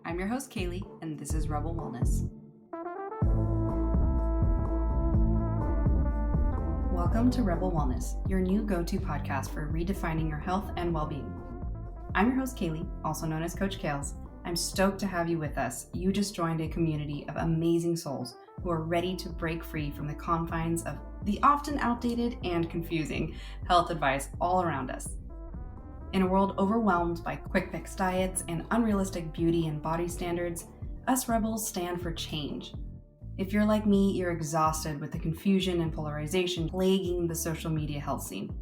I'm your host, Kaylee, and this is Rebel Wellness. Welcome to Rebel Wellness, your new go-to podcast for redefining your health and well-being. I'm your host, Kaylee, also known as Coach Kailes. I'm stoked to have you with us. You just joined a community of amazing souls who are ready to break free from the confines of the often outdated and confusing health advice all around us. In a world overwhelmed by quick fix diets and unrealistic beauty and body standards, us rebels stand for change. If you're like me, you're exhausted with the confusion and polarization plaguing the social media health scene.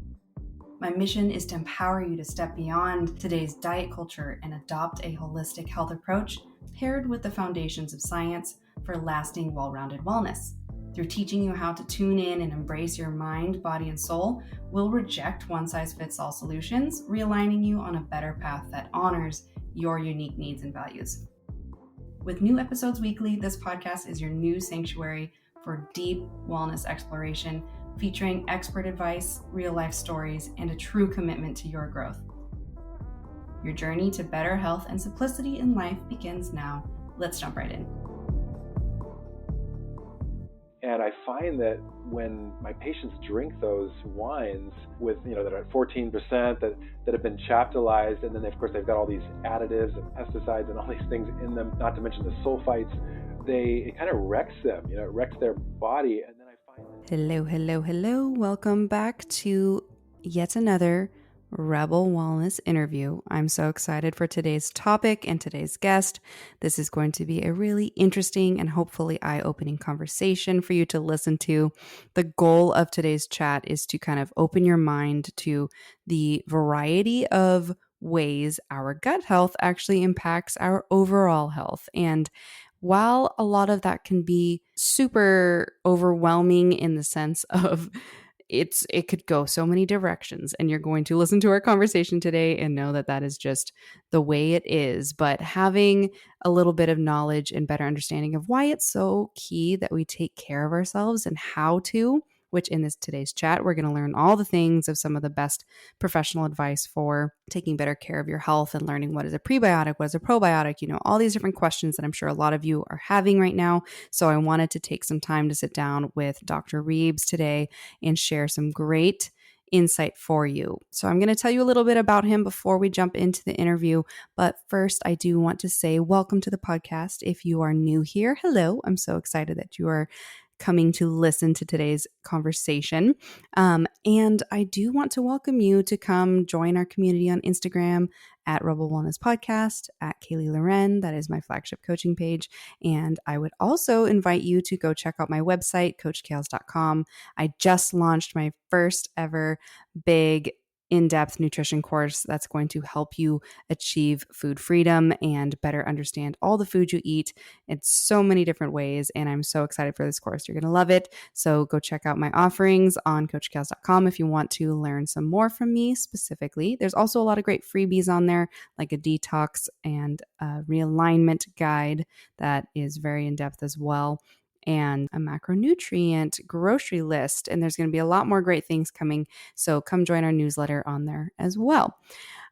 My mission is to empower you to step beyond today's diet culture and adopt a holistic health approach paired with the foundations of science for lasting, well-rounded wellness. Through teaching you how to tune in and embrace your mind, body, and soul, we'll reject one-size-fits-all solutions, realigning you on a better path that honors your unique needs and values. With new episodes weekly, this podcast is your new sanctuary for deep wellness exploration, featuring expert advice, real-life stories, and a true commitment to your growth. Your journey to better health and simplicity in life begins now. Let's jump right in. And I find that when my patients drink those wines with, that are at 14%, that have been chaptalized, and then of course they've got all these additives and pesticides and all these things in them, not to mention the sulfites, it kind of wrecks them, it wrecks their body. And then I find Hello. Welcome back to yet another Rebel Wellness interview. I'm so excited for today's topic and today's guest. This is going to be a really interesting and hopefully eye-opening conversation for you to listen to. The goal of today's chat is to kind of open your mind to the variety of ways our gut health actually impacts our overall health. And while a lot of that can be super overwhelming in the sense of it could go so many directions, and you're going to listen to our conversation today and know that that is just the way it is. But having a little bit of knowledge and better understanding of why it's so key that we take care of ourselves and how to, which in today's chat, we're going to learn all the things of some of the best professional advice for taking better care of your health and learning what is a prebiotic, what is a probiotic, all these different questions that I'm sure a lot of you are having right now. So I wanted to take some time to sit down with Dr. Reebs today and share some great insight for you. So I'm going to tell you a little bit about him before we jump into the interview. But first, I do want to say welcome to the podcast. If you are new here, hello. I'm so excited that you are coming to listen to today's conversation. And I do want to welcome you to come join our community on Instagram at Rebel Wellness Podcast, at Kaylee Loren. That is my flagship coaching page. And I would also invite you to go check out my website, coachkailes.com. I just launched my first ever big in-depth nutrition course that's going to help you achieve food freedom and better understand all the food you eat in so many different ways. And I'm so excited for this course. You're going to love it. So go check out my offerings on coachkailes.com if you want to learn some more from me specifically. There's also a lot of great freebies on there, like a detox and a realignment guide that is very in-depth as well, and a macronutrient grocery list. And there's going to be a lot more great things coming. So come join our newsletter on there as well.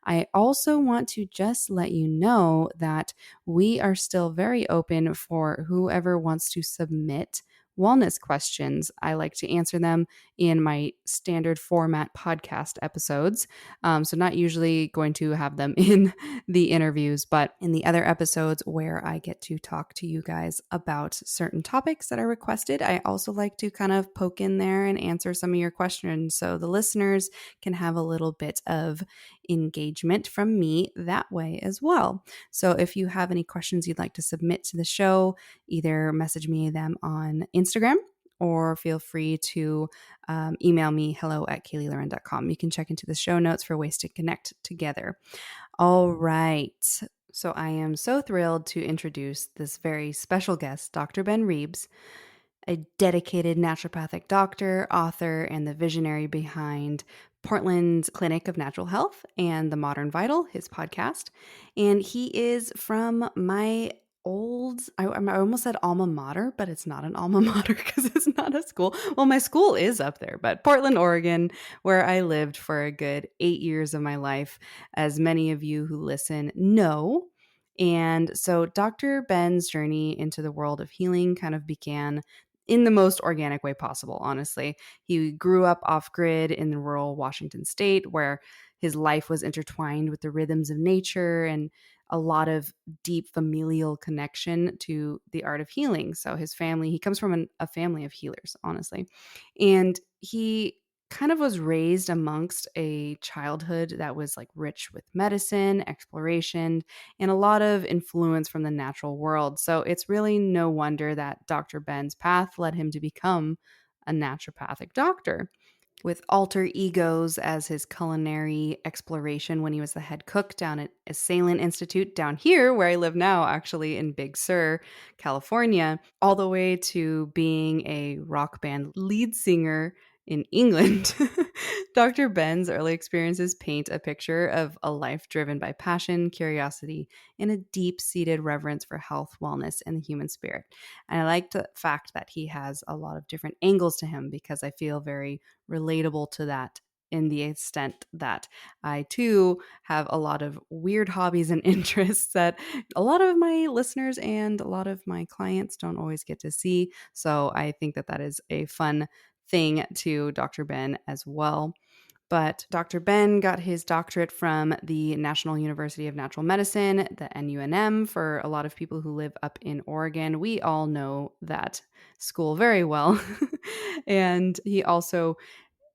I also want to just let you know that we are still very open for whoever wants to submit wellness questions. I like to answer them in my standard format podcast episodes. So not usually going to have them in the interviews, but in the other episodes where I get to talk to you guys about certain topics that are requested, I also like to kind of poke in there and answer some of your questions so the listeners can have a little bit of engagement from me that way as well. So if you have any questions you'd like to submit to the show, either message me them on Instagram or feel free to email me hello@kayleeloren.com. You can check into the show notes for ways to connect together. All right. So I am so thrilled to introduce this very special guest, Dr. Ben Reebs, a dedicated naturopathic doctor, author, and the visionary behind Portland's Clinic of Natural Health and The Modern Vital, his podcast. And he is from my I almost said alma mater, but it's not an alma mater because it's not a school. Well, my school is up there, but Portland, Oregon, where I lived for a good 8 years of my life, as many of you who listen know. And so Dr. Ben's journey into the world of healing kind of began in the most organic way possible, honestly. He grew up off grid in rural Washington state where his life was intertwined with the rhythms of nature and a lot of deep familial connection to the art of healing. So his family, he comes from a family of healers, honestly. And he kind of was raised amongst a childhood that was like rich with medicine, exploration, and a lot of influence from the natural world. So it's really no wonder that Dr. Ben's path led him to become a naturopathic doctor with alter egos as his culinary exploration when he was the head cook down at Assailant Institute down here, where I live now, actually in Big Sur, California, all the way to being a rock band lead singer in England. Dr. Ben's early experiences paint a picture of a life driven by passion, curiosity, and a deep seated reverence for health, wellness, and the human spirit. And I like the fact that he has a lot of different angles to him because I feel very relatable to that in the extent that I too have a lot of weird hobbies and interests that a lot of my listeners and a lot of my clients don't always get to see. So I think that that is a fun thing to Dr. Ben as well. But Dr. Ben got his doctorate from the National University of Natural Medicine, the NUNM. For a lot of people who live up in Oregon, we all know that school very well. And he also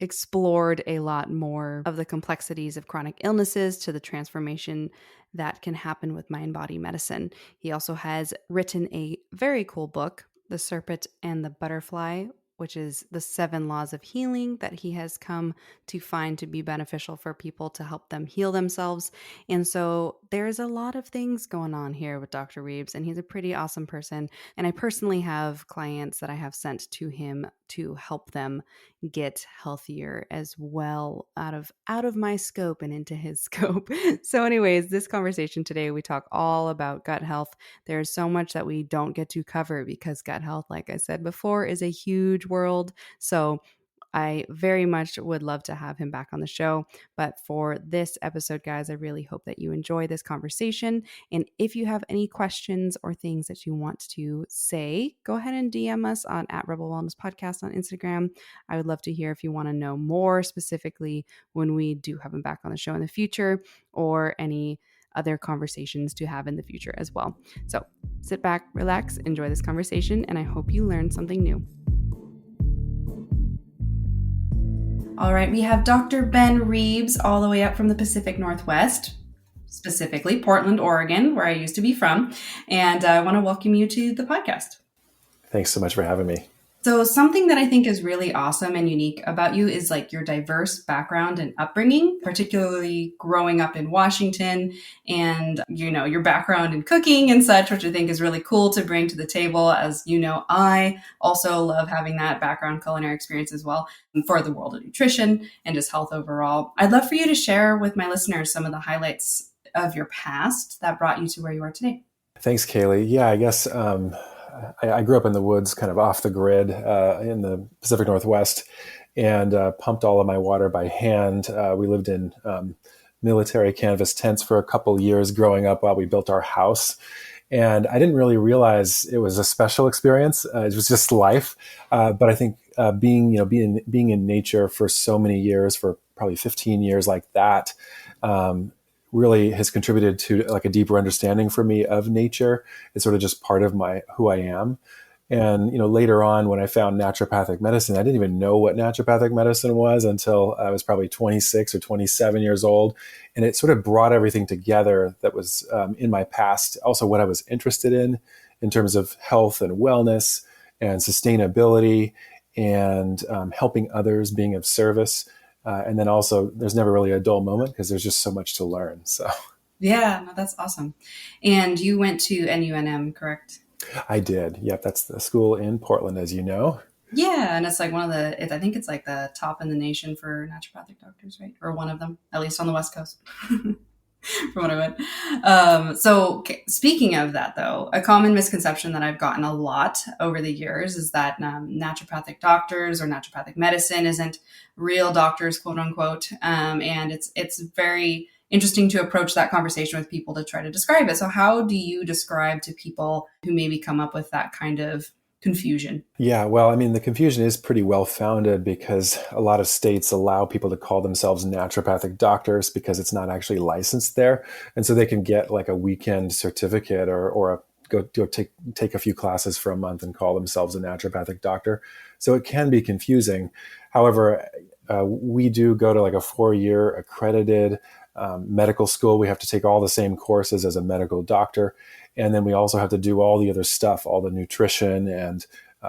explored a lot more of the complexities of chronic illnesses to the transformation that can happen with mind body medicine. He also has written a very cool book, The Serpent and the Butterfly, which is the 7 laws of healing that he has come to find to be beneficial for people to help them heal themselves. And so there's a lot of things going on here with Dr. Reebs, and he's a pretty awesome person. And I personally have clients that I have sent to him to help them get healthier as well, out of my scope and into his scope. So anyways, this conversation today, we talk all about gut health. There's so much that we don't get to cover because gut health, like I said before, is a huge world. So I very much would love to have him back on the show. But for this episode, guys, I really hope that you enjoy this conversation. And if you have any questions or things that you want to say, go ahead and DM us on @Rebel Wellness Podcast on Instagram. I would love to hear if you want to know more specifically when we do have him back on the show in the future, or any other conversations to have in the future as well. So sit back, relax, enjoy this conversation, and I hope you learned something new. All right, we have Dr. Ben Reebs all the way up from the Pacific Northwest, specifically Portland, Oregon, where I used to be from. And I want to welcome you to the podcast. Thanks so much for having me. So something that I think is really awesome and unique about you is like your diverse background and upbringing, particularly growing up in Washington and, you know, your background in cooking and such, which I think is really cool to bring to the table. As you know, I also love having that background culinary experience as well for the world of nutrition and just health overall. I'd love for you to share with my listeners some of the highlights of your past that brought you to where you are today. Thanks, Kaylee. Yeah, I guess I grew up in the woods, kind of off the grid in the Pacific Northwest, and pumped all of my water by hand. We lived in military canvas tents for a couple years growing up while we built our house. And I didn't really realize it was a special experience. It was just life. But I think being in nature for so many years, for probably 15 years like that, really has contributed to like a deeper understanding for me of nature. It's sort of just part of who I am. And, later on when I found naturopathic medicine, I didn't even know what naturopathic medicine was until I was probably 26 or 27 years old. And it sort of brought everything together that was in my past, also what I was interested in terms of health and wellness and sustainability and helping others, being of service. And then also, there's never really a dull moment because there's just so much to learn. So, yeah, no, that's awesome. And you went to NUNM, correct? I did. Yep, that's the school in Portland, as you know. Yeah, and it's like I think it's like the top in the nation for naturopathic doctors, right? Or one of them, at least on the West Coast. From what I went. So speaking of that, though, a common misconception that I've gotten a lot over the years is that naturopathic doctors or naturopathic medicine isn't real doctors, quote unquote. And it's very interesting to approach that conversation with people to try to describe it. So how do you describe to people who maybe come up with that kind of confusion? Yeah, well, I mean, the confusion is pretty well founded because a lot of states allow people to call themselves naturopathic doctors because it's not actually licensed there. And so they can get like a weekend certificate or take a few classes for a month and call themselves a naturopathic doctor. So it can be confusing. However, we do go to like a 4-year accredited medical school. We have to take all the same courses as a medical doctor. And then we also have to do all the other stuff, all the nutrition and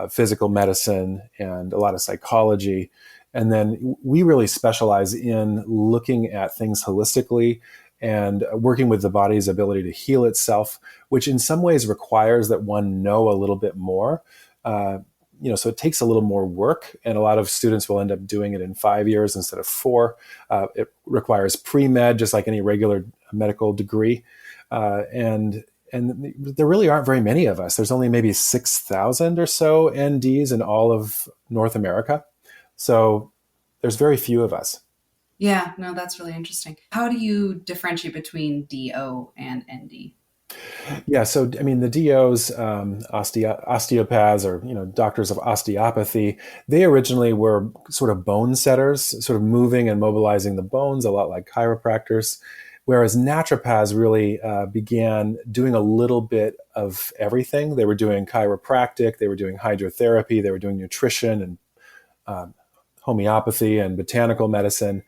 physical medicine and a lot of psychology. And then we really specialize in looking at things holistically and working with the body's ability to heal itself, which in some ways requires that one know a little bit more. So it takes a little more work, and a lot of students will end up doing it in 5 years instead of 4. It requires pre-med, just like any regular medical degree. And there really aren't very many of us. There's only maybe 6,000 or so NDs in all of North America. So there's very few of us. Yeah, no, that's really interesting. How do you differentiate between DO and ND? Yeah, so I mean, the DOs, osteopaths, or doctors of osteopathy, they originally were sort of bone setters, sort of moving and mobilizing the bones, a lot like chiropractors. Whereas naturopaths really began doing a little bit of everything. They were doing chiropractic, they were doing hydrotherapy, they were doing nutrition and homeopathy and botanical medicine.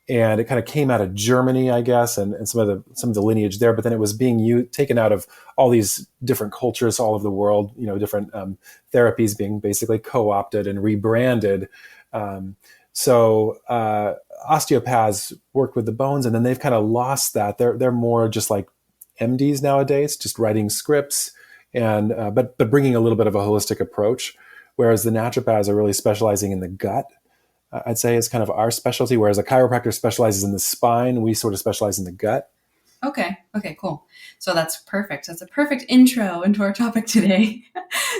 And it kind of came out of Germany, I guess, and some of the lineage there. But then it was being taken out of all these different cultures all over the world. Different therapies being basically co-opted and rebranded. So osteopaths work with the bones, and then they've kind of lost that. They're more just like MDs nowadays, just writing scripts and but bringing a little bit of a holistic approach. Whereas the naturopaths are really specializing in the gut. I'd say is kind of our specialty, whereas a chiropractor specializes in the spine. We sort of specialize in the gut. Okay, cool. So that's perfect. That's a perfect intro into our topic today.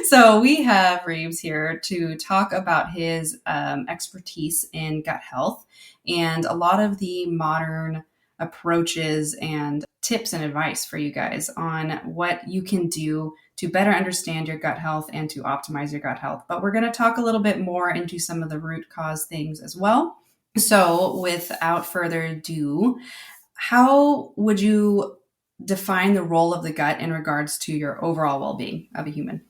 So we have Reebs here to talk about his expertise in gut health and a lot of the modern approaches and tips and advice for you guys on what you can do to better understand your gut health and to optimize your gut health. But we're going to talk a little bit more into some of the root cause things as well. So without further ado, how would you define the role of the gut in regards to your overall well-being of a human?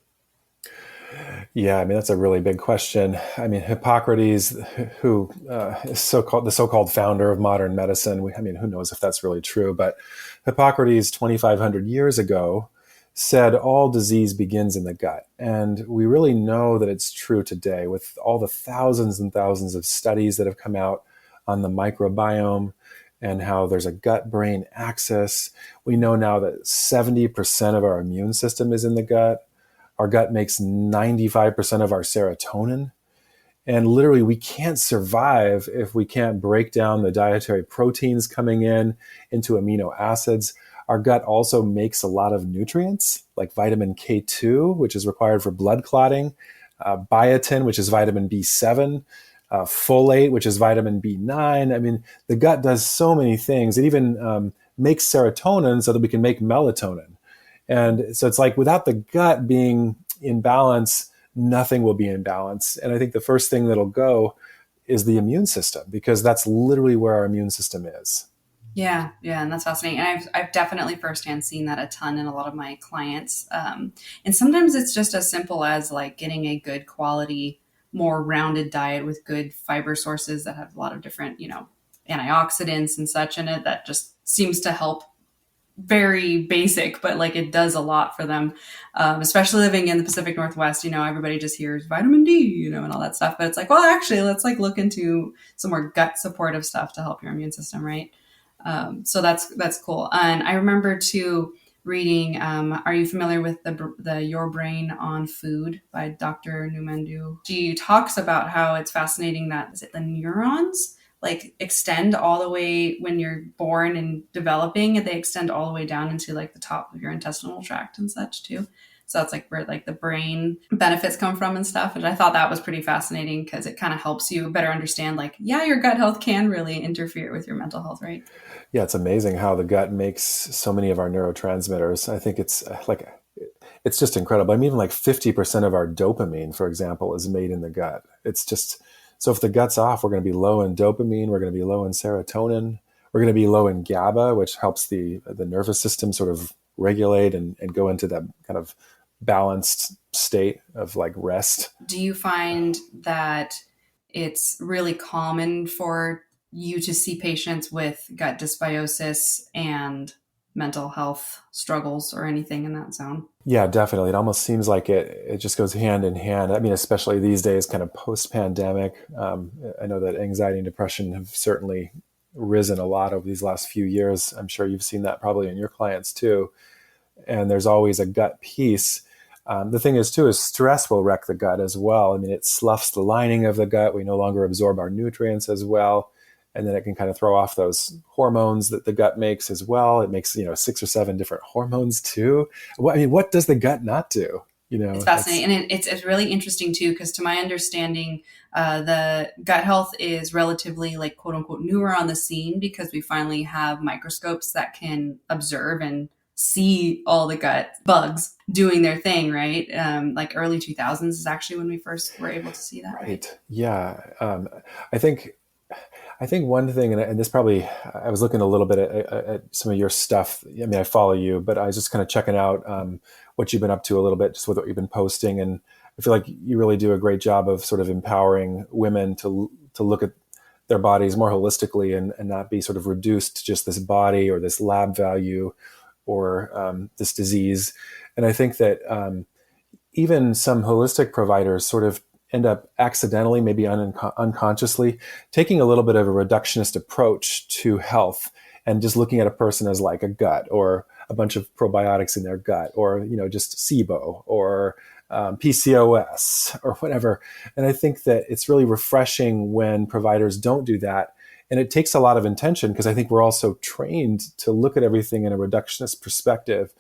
Yeah, I mean, that's a really big question. I mean, Hippocrates, who is the so-called founder of modern medicine, who knows if that's really true, but Hippocrates 2,500 years ago said all disease begins in the gut. And we really know that it's true today with all the thousands and thousands of studies that have come out on the microbiome and how there's a gut-brain axis. We know now that 70% of our immune system is in the gut. Our gut makes 95% of our serotonin. And literally, we can't survive if we can't break down the dietary proteins coming into amino acids. Our gut also makes a lot of nutrients like vitamin K2, which is required for blood clotting, biotin, which is vitamin B7, folate, which is vitamin B9. I mean, the gut does so many things. It even makes serotonin so that we can make melatonin. And so it's like without the gut being in balance, nothing will be in balance. And I think the first thing that'll go is the immune system, because that's literally where our immune system is. Yeah, and that's fascinating. And I've definitely firsthand seen that a ton in a lot of my clients. And sometimes it's just as simple as like getting a good quality, more rounded diet with good fiber sources that have a lot of different, antioxidants and such in it that just seems to help. Very basic, but like it does a lot for them, especially living in the Pacific Northwest. Everybody just hears vitamin D, and all that stuff. But it's like, well, actually, let's like look into some more gut supportive stuff to help your immune system, right? So that's cool. And I remember too reading. Are you familiar with the Your Brain on Food by Dr. Numandu? She talks about how it's fascinating that is it the neurons like extend all the way when you're born and developing, they extend all the way down into like the top of your intestinal tract and such too. So that's like where like the brain benefits come from and stuff. And I thought that was pretty fascinating because it kind of helps you better understand like, yeah, your gut health can really interfere with your mental health, right? Yeah, it's amazing how the gut makes so many of our neurotransmitters. I think it's just incredible. I mean, even like 50% of our dopamine, for example, is made in the gut. It's just, so if the gut's off, we're going to be low in dopamine, we're going to be low in serotonin, we're going to be low in GABA, which helps the nervous system sort of regulate and go into that kind of balanced state of like rest. Do you find that it's really common for you to see patients with gut dysbiosis and mental health struggles or anything in that zone? Yeah, definitely. It almost seems like it just goes hand in hand. I mean, especially these days, kind of post-pandemic. I know that anxiety and depression have certainly risen a lot over these last few years. I'm sure you've seen that probably in your clients too. And there's always a gut piece. The thing is too, is stress will wreck the gut as well. I mean, it sloughs the lining of the gut. We no longer absorb our nutrients as well. And then it can kind of throw off those hormones that the gut makes as well. It makes, 6 or 7 different hormones too. I mean, what does the gut not do? It's fascinating. And it's really interesting too, because to my understanding, the gut health is relatively like quote unquote newer on the scene because we finally have microscopes that can observe and see all the gut bugs doing their thing, right? Like early 2000s is actually when we first were able to see that. Right. Yeah. I think one thing, and this probably, I was looking a little bit at some of your stuff. I mean, I follow you, but I was just kind of checking out what you've been up to a little bit, just with what you've been posting. And I feel like you really do a great job of sort of empowering women to look at their bodies more holistically and not be sort of reduced to just this body or this lab value or this disease. And I think that even some holistic providers sort of end up accidentally, maybe unconsciously, taking a little bit of a reductionist approach to health and just looking at a person as like a gut or a bunch of probiotics in their gut or, just SIBO or PCOS or whatever. And I think that it's really refreshing when providers don't do that. And it takes a lot of intention because I think we're also trained to look at everything in a reductionist perspective.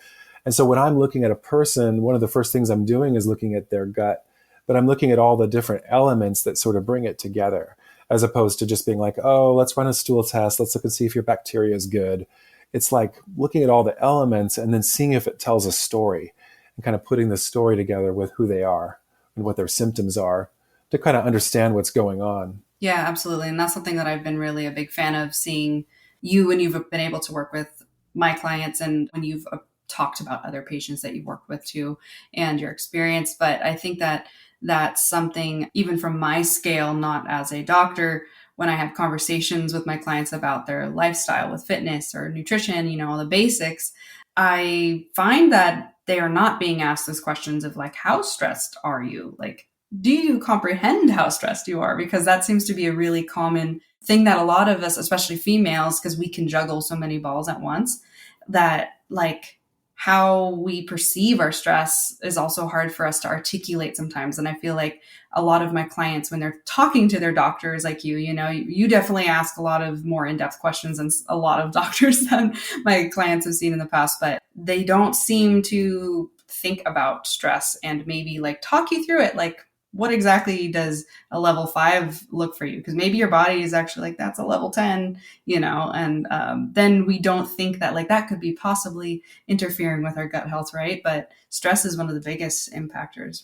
And so when I'm looking at a person, one of the first things I'm doing is looking at their gut, but I'm looking at all the different elements that sort of bring it together, as opposed to just being like, oh, let's run a stool test. Let's look and see if your bacteria is good. It's like looking at all the elements and then seeing if it tells a story and kind of putting the story together with who they are and what their symptoms are to kind of understand what's going on. Yeah, absolutely. And that's something that I've been really a big fan of, seeing you when you've been able to work with my clients and when you've talked about other patients that you've worked with too and your experience. But I think that that's something, even from my scale, not as a doctor, when I have conversations with my clients about their lifestyle with fitness or nutrition, all the basics, I find that they are not being asked those questions of like, how stressed are you? Like, do you comprehend how stressed you are? Because that seems to be a really common thing that a lot of us, especially females, because we can juggle so many balls at once, that like how we perceive our stress is also hard for us to articulate sometimes. And I feel like a lot of my clients, when they're talking to their doctors like you definitely ask a lot of more in-depth questions than a lot of doctors that my clients have seen in the past, but they don't seem to think about stress and maybe like talk you through it. Like, what exactly does a level 5 look for you? Because maybe your body is actually like, that's a level 10, and then we don't think that like that could be possibly interfering with our gut health, right? But stress is one of the biggest impactors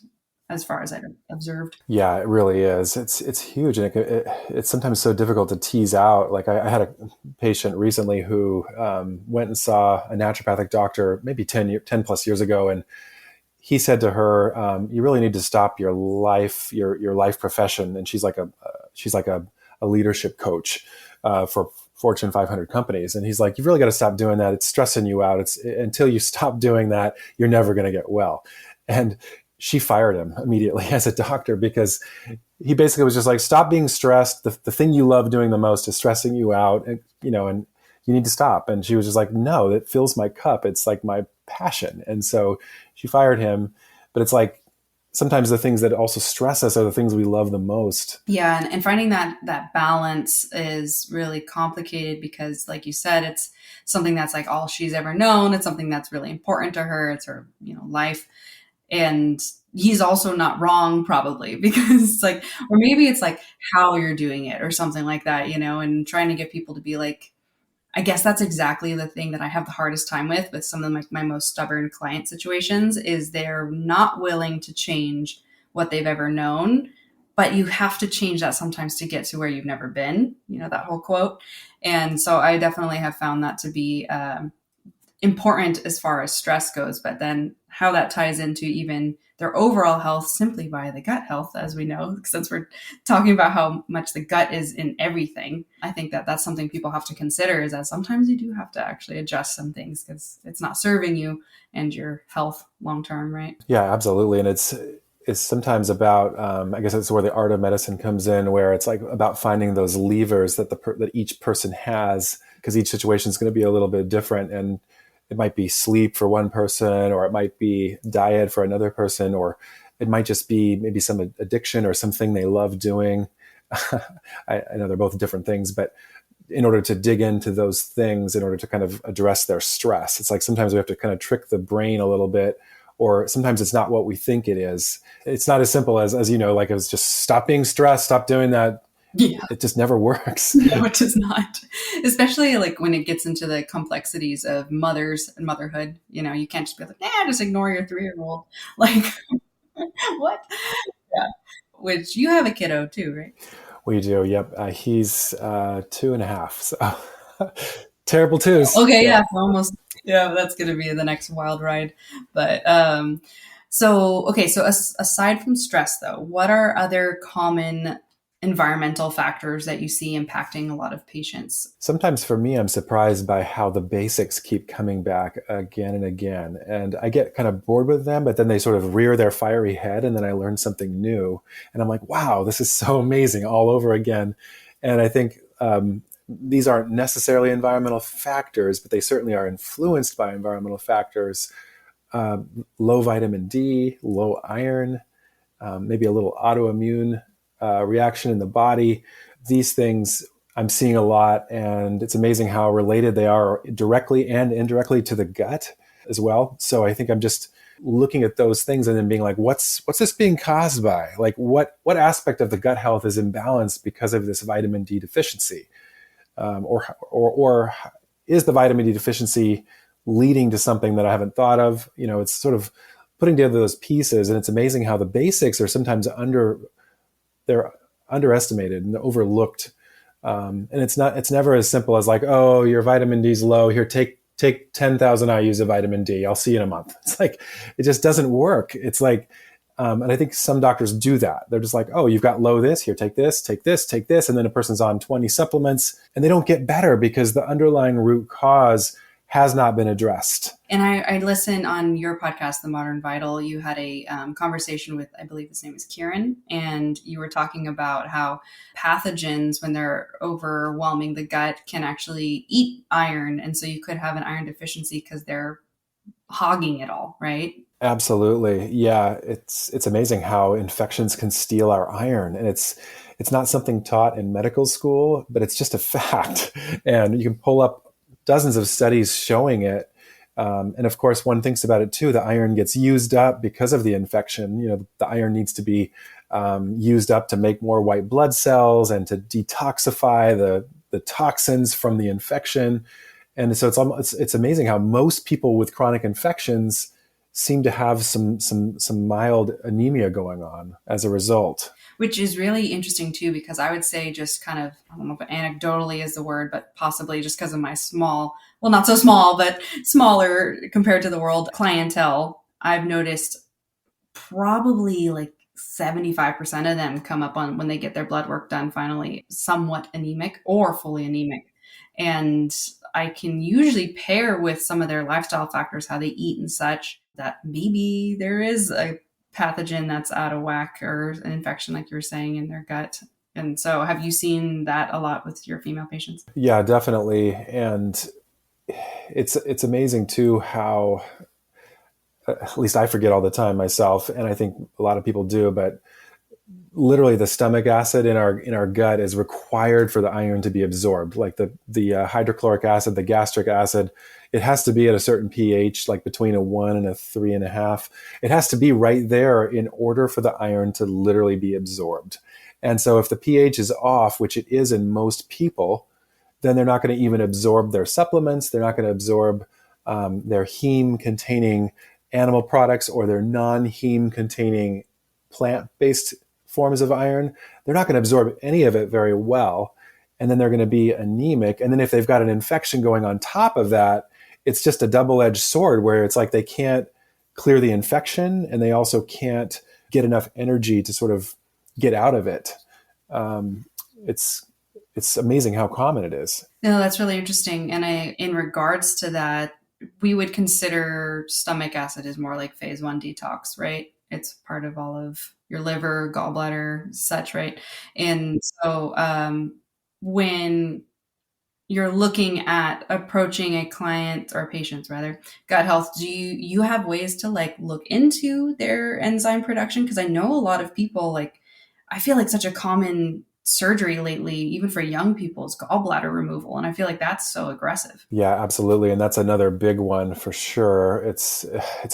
as far as I've observed. Yeah, it really is. It's huge. And it's sometimes so difficult to tease out. Like I had a patient recently who went and saw a naturopathic doctor maybe 10 plus years ago. And he said to her, "You really need to stop your life profession." And she's like a leadership coach for Fortune 500 companies. And he's like, "You've really got to stop doing that. It's stressing you out. Until you stop doing that, you're never going to get well." And she fired him immediately as a doctor because he basically was just like, "Stop being stressed. The thing you love doing the most is stressing you out, and you need to stop." And she was just like, "No, that fills my cup. It's like my passion." And so she fired him. But it's like sometimes the things that also stress us are the things we love the most. Yeah. And finding that balance is really complicated because, like you said, it's something that's like all she's ever known. It's something that's really important to her. It's her, life. And he's also not wrong, probably, because it's like, or maybe it's like how you're doing it or something like that, and trying to get people to be like, I guess that's exactly the thing that I have the hardest time with some of my most stubborn client situations is they're not willing to change what they've ever known, but you have to change that sometimes to get to where you've never been, that whole quote. And so I definitely have found that to be important as far as stress goes, but then how that ties into even their overall health simply by the gut health, as we know, since we're talking about how much the gut is in everything. I think that that's something people have to consider, is that sometimes you do have to actually adjust some things because it's not serving you and your health long term, right? Yeah, absolutely. And it's sometimes about, I guess that's where the art of medicine comes in, where it's like about finding those levers that that each person has, because each situation is going to be a little bit different. And it might be sleep for one person, or it might be diet for another person, or it might just be maybe some addiction or something they love doing. I know they're both different things, but in order to dig into those things, in order to kind of address their stress, it's like sometimes we have to kind of trick the brain a little bit, or sometimes it's not what we think it is. It's not as simple as like it was just stop being stressed, stop doing that. Yeah. It just never works. No, it does not. Especially like when it gets into the complexities of mothers and motherhood. You can't just be like, just ignore your 3-year-old. Like, what? Yeah. Which you have a kiddo too, right? We do. Yep. He's 2.5. So terrible twos. Okay. Yeah. Almost. Yeah. That's going to be the next wild ride. But, so aside from stress though, what are other common environmental factors that you see impacting a lot of patients? Sometimes for me, I'm surprised by how the basics keep coming back again and again. And I get kind of bored with them, but then they sort of rear their fiery head, and then I learn something new. And I'm like, wow, this is so amazing all over again. And I think these aren't necessarily environmental factors, but they certainly are influenced by environmental factors. Low vitamin D, low iron, maybe a little autoimmune reaction in the body. These things I'm seeing a lot, and it's amazing how related they are directly and indirectly to the gut as well. So I think I'm just looking at those things and then being like, what's this being caused by? Like what aspect of the gut health is imbalanced because of this vitamin D deficiency? Or is the vitamin D deficiency leading to something that I haven't thought of? It's sort of putting together those pieces, and it's amazing how the basics are sometimes they're underestimated and overlooked. And it's never as simple as like, oh, your vitamin D is low. Here, take 10,000 IUs of vitamin D. I'll see you in a month. It's like, it just doesn't work. It's like, and I think some doctors do that. They're just like, oh, you've got low this, here, take this, take this, take this. And then a person's on 20 supplements and they don't get better because the underlying root cause has not been addressed. And I listen on your podcast, The Modern Vital. You had a conversation with, I believe his name is Kieran, and you were talking about how pathogens, when they're overwhelming the gut, can actually eat iron. And so you could have an iron deficiency because they're hogging it all, right? Absolutely. Yeah. It's amazing how infections can steal our iron. And it's not something taught in medical school, but it's just a fact. And you can pull up dozens of studies showing it. And of course, one thinks about it too, the iron gets used up because of the infection. The iron needs to be used up to make more white blood cells and to detoxify the toxins from the infection. And so it's amazing how most people with chronic infections seem to have some mild anemia going on as a result. Which is really interesting too, because I would say just kind of, I don't know if anecdotally is the word, but possibly just because of my small, well, not so small, but smaller compared to the world clientele, I've noticed probably like 75% of them come up on when they get their blood work done, finally somewhat anemic or fully anemic. And I can usually pair with some of their lifestyle factors, how they eat and such, that maybe there is a pathogen that's out of whack or an infection, like you were saying, in their gut. And so have you seen that a lot with your female patients? Yeah, definitely. And it's amazing too how, at least I forget all the time myself, and I think a lot of people do, but literally the stomach acid in our gut is required for the iron to be absorbed. Like the hydrochloric acid, the gastric acid, it has to be at a certain pH, like between a 1 and a 3.5. It has to be right there in order for the iron to literally be absorbed. And so if the pH is off, which it is in most people, then they're not going to even absorb their supplements. They're not going to absorb their heme containing animal products or their non-heme containing plant-based forms of iron. They're not going to absorb any of it very well. And then they're going to be anemic. And then if they've got an infection going on top of that, it's just a double-edged sword where it's like they can't clear the infection and they also can't get enough energy to sort of get out of it. It's amazing how common it is. No, that's really interesting. And in regards to that, we would consider stomach acid is more like phase 1 detox, right? It's part of all of your liver, gallbladder, such, right? And so when you're looking at approaching a client or patient's rather gut health, do you have ways to like look into their enzyme production? Because I know a lot of people, like, I feel like such a common surgery lately, even for young people, is gallbladder removal, and I feel like that's so aggressive. Yeah, absolutely. And that's another big one for sure. It's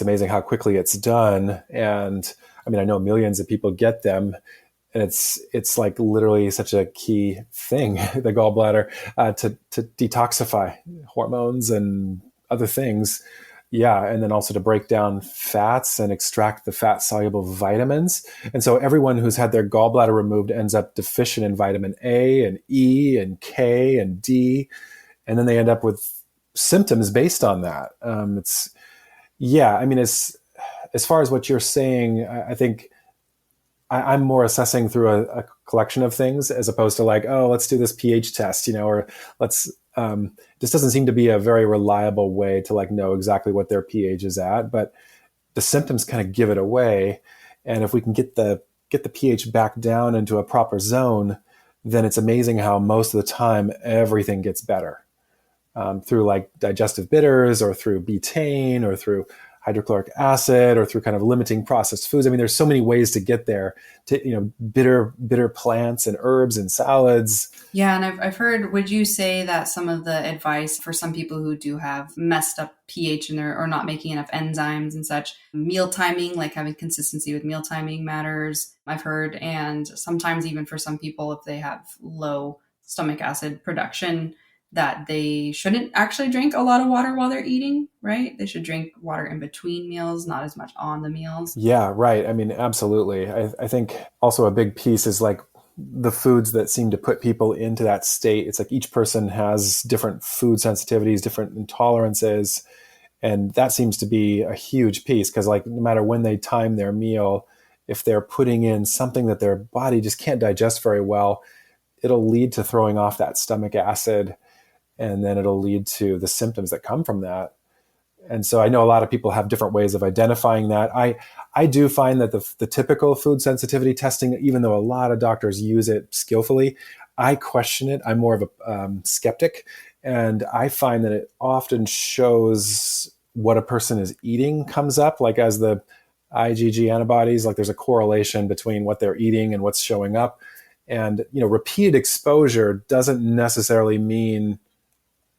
amazing how quickly it's done. And I mean, I know millions of people get them, and it's like literally such a key thing, the gallbladder, to detoxify hormones and other things. Yeah, and then also to break down fats and extract the fat soluble vitamins. And so everyone who's had their gallbladder removed ends up deficient in vitamin A and E and K and D, and then they end up with symptoms based on that. It's yeah, I mean, as far as what you're saying, I think I'm more assessing through a collection of things as opposed to like, oh, let's do this pH test, or let's. This doesn't seem to be a very reliable way to like know exactly what their pH is at, but the symptoms kind of give it away. And if we can get the pH back down into a proper zone, then it's amazing how most of the time everything gets better through like digestive bitters or through betaine or through hydrochloric acid or through kind of limiting processed foods. I mean, there's so many ways to get there to, bitter plants and herbs and salads. Yeah. And I've heard, would you say that some of the advice for some people who do have messed up pH in their, or not making enough enzymes and such, meal timing, like having consistency with meal timing matters, I've heard. And sometimes even for some people, if they have low stomach acid production, that they shouldn't actually drink a lot of water while they're eating, right? They should drink water in between meals, not as much on the meals. Yeah, right. I mean, absolutely. I think also a big piece is like the foods that seem to put people into that state. It's like each person has different food sensitivities, different intolerances. And that seems to be a huge piece because like no matter when they time their meal, if they're putting in something that their body just can't digest very well, it'll lead to throwing off that stomach acid. And then it'll lead to the symptoms that come from that. And so I know a lot of people have different ways of identifying that. I do find that the typical food sensitivity testing, even though a lot of doctors use it skillfully, I question it. I'm more of a skeptic. And I find that it often shows what a person is eating comes up, like as the IgG antibodies, like there's a correlation between what they're eating and what's showing up. And, repeated exposure doesn't necessarily mean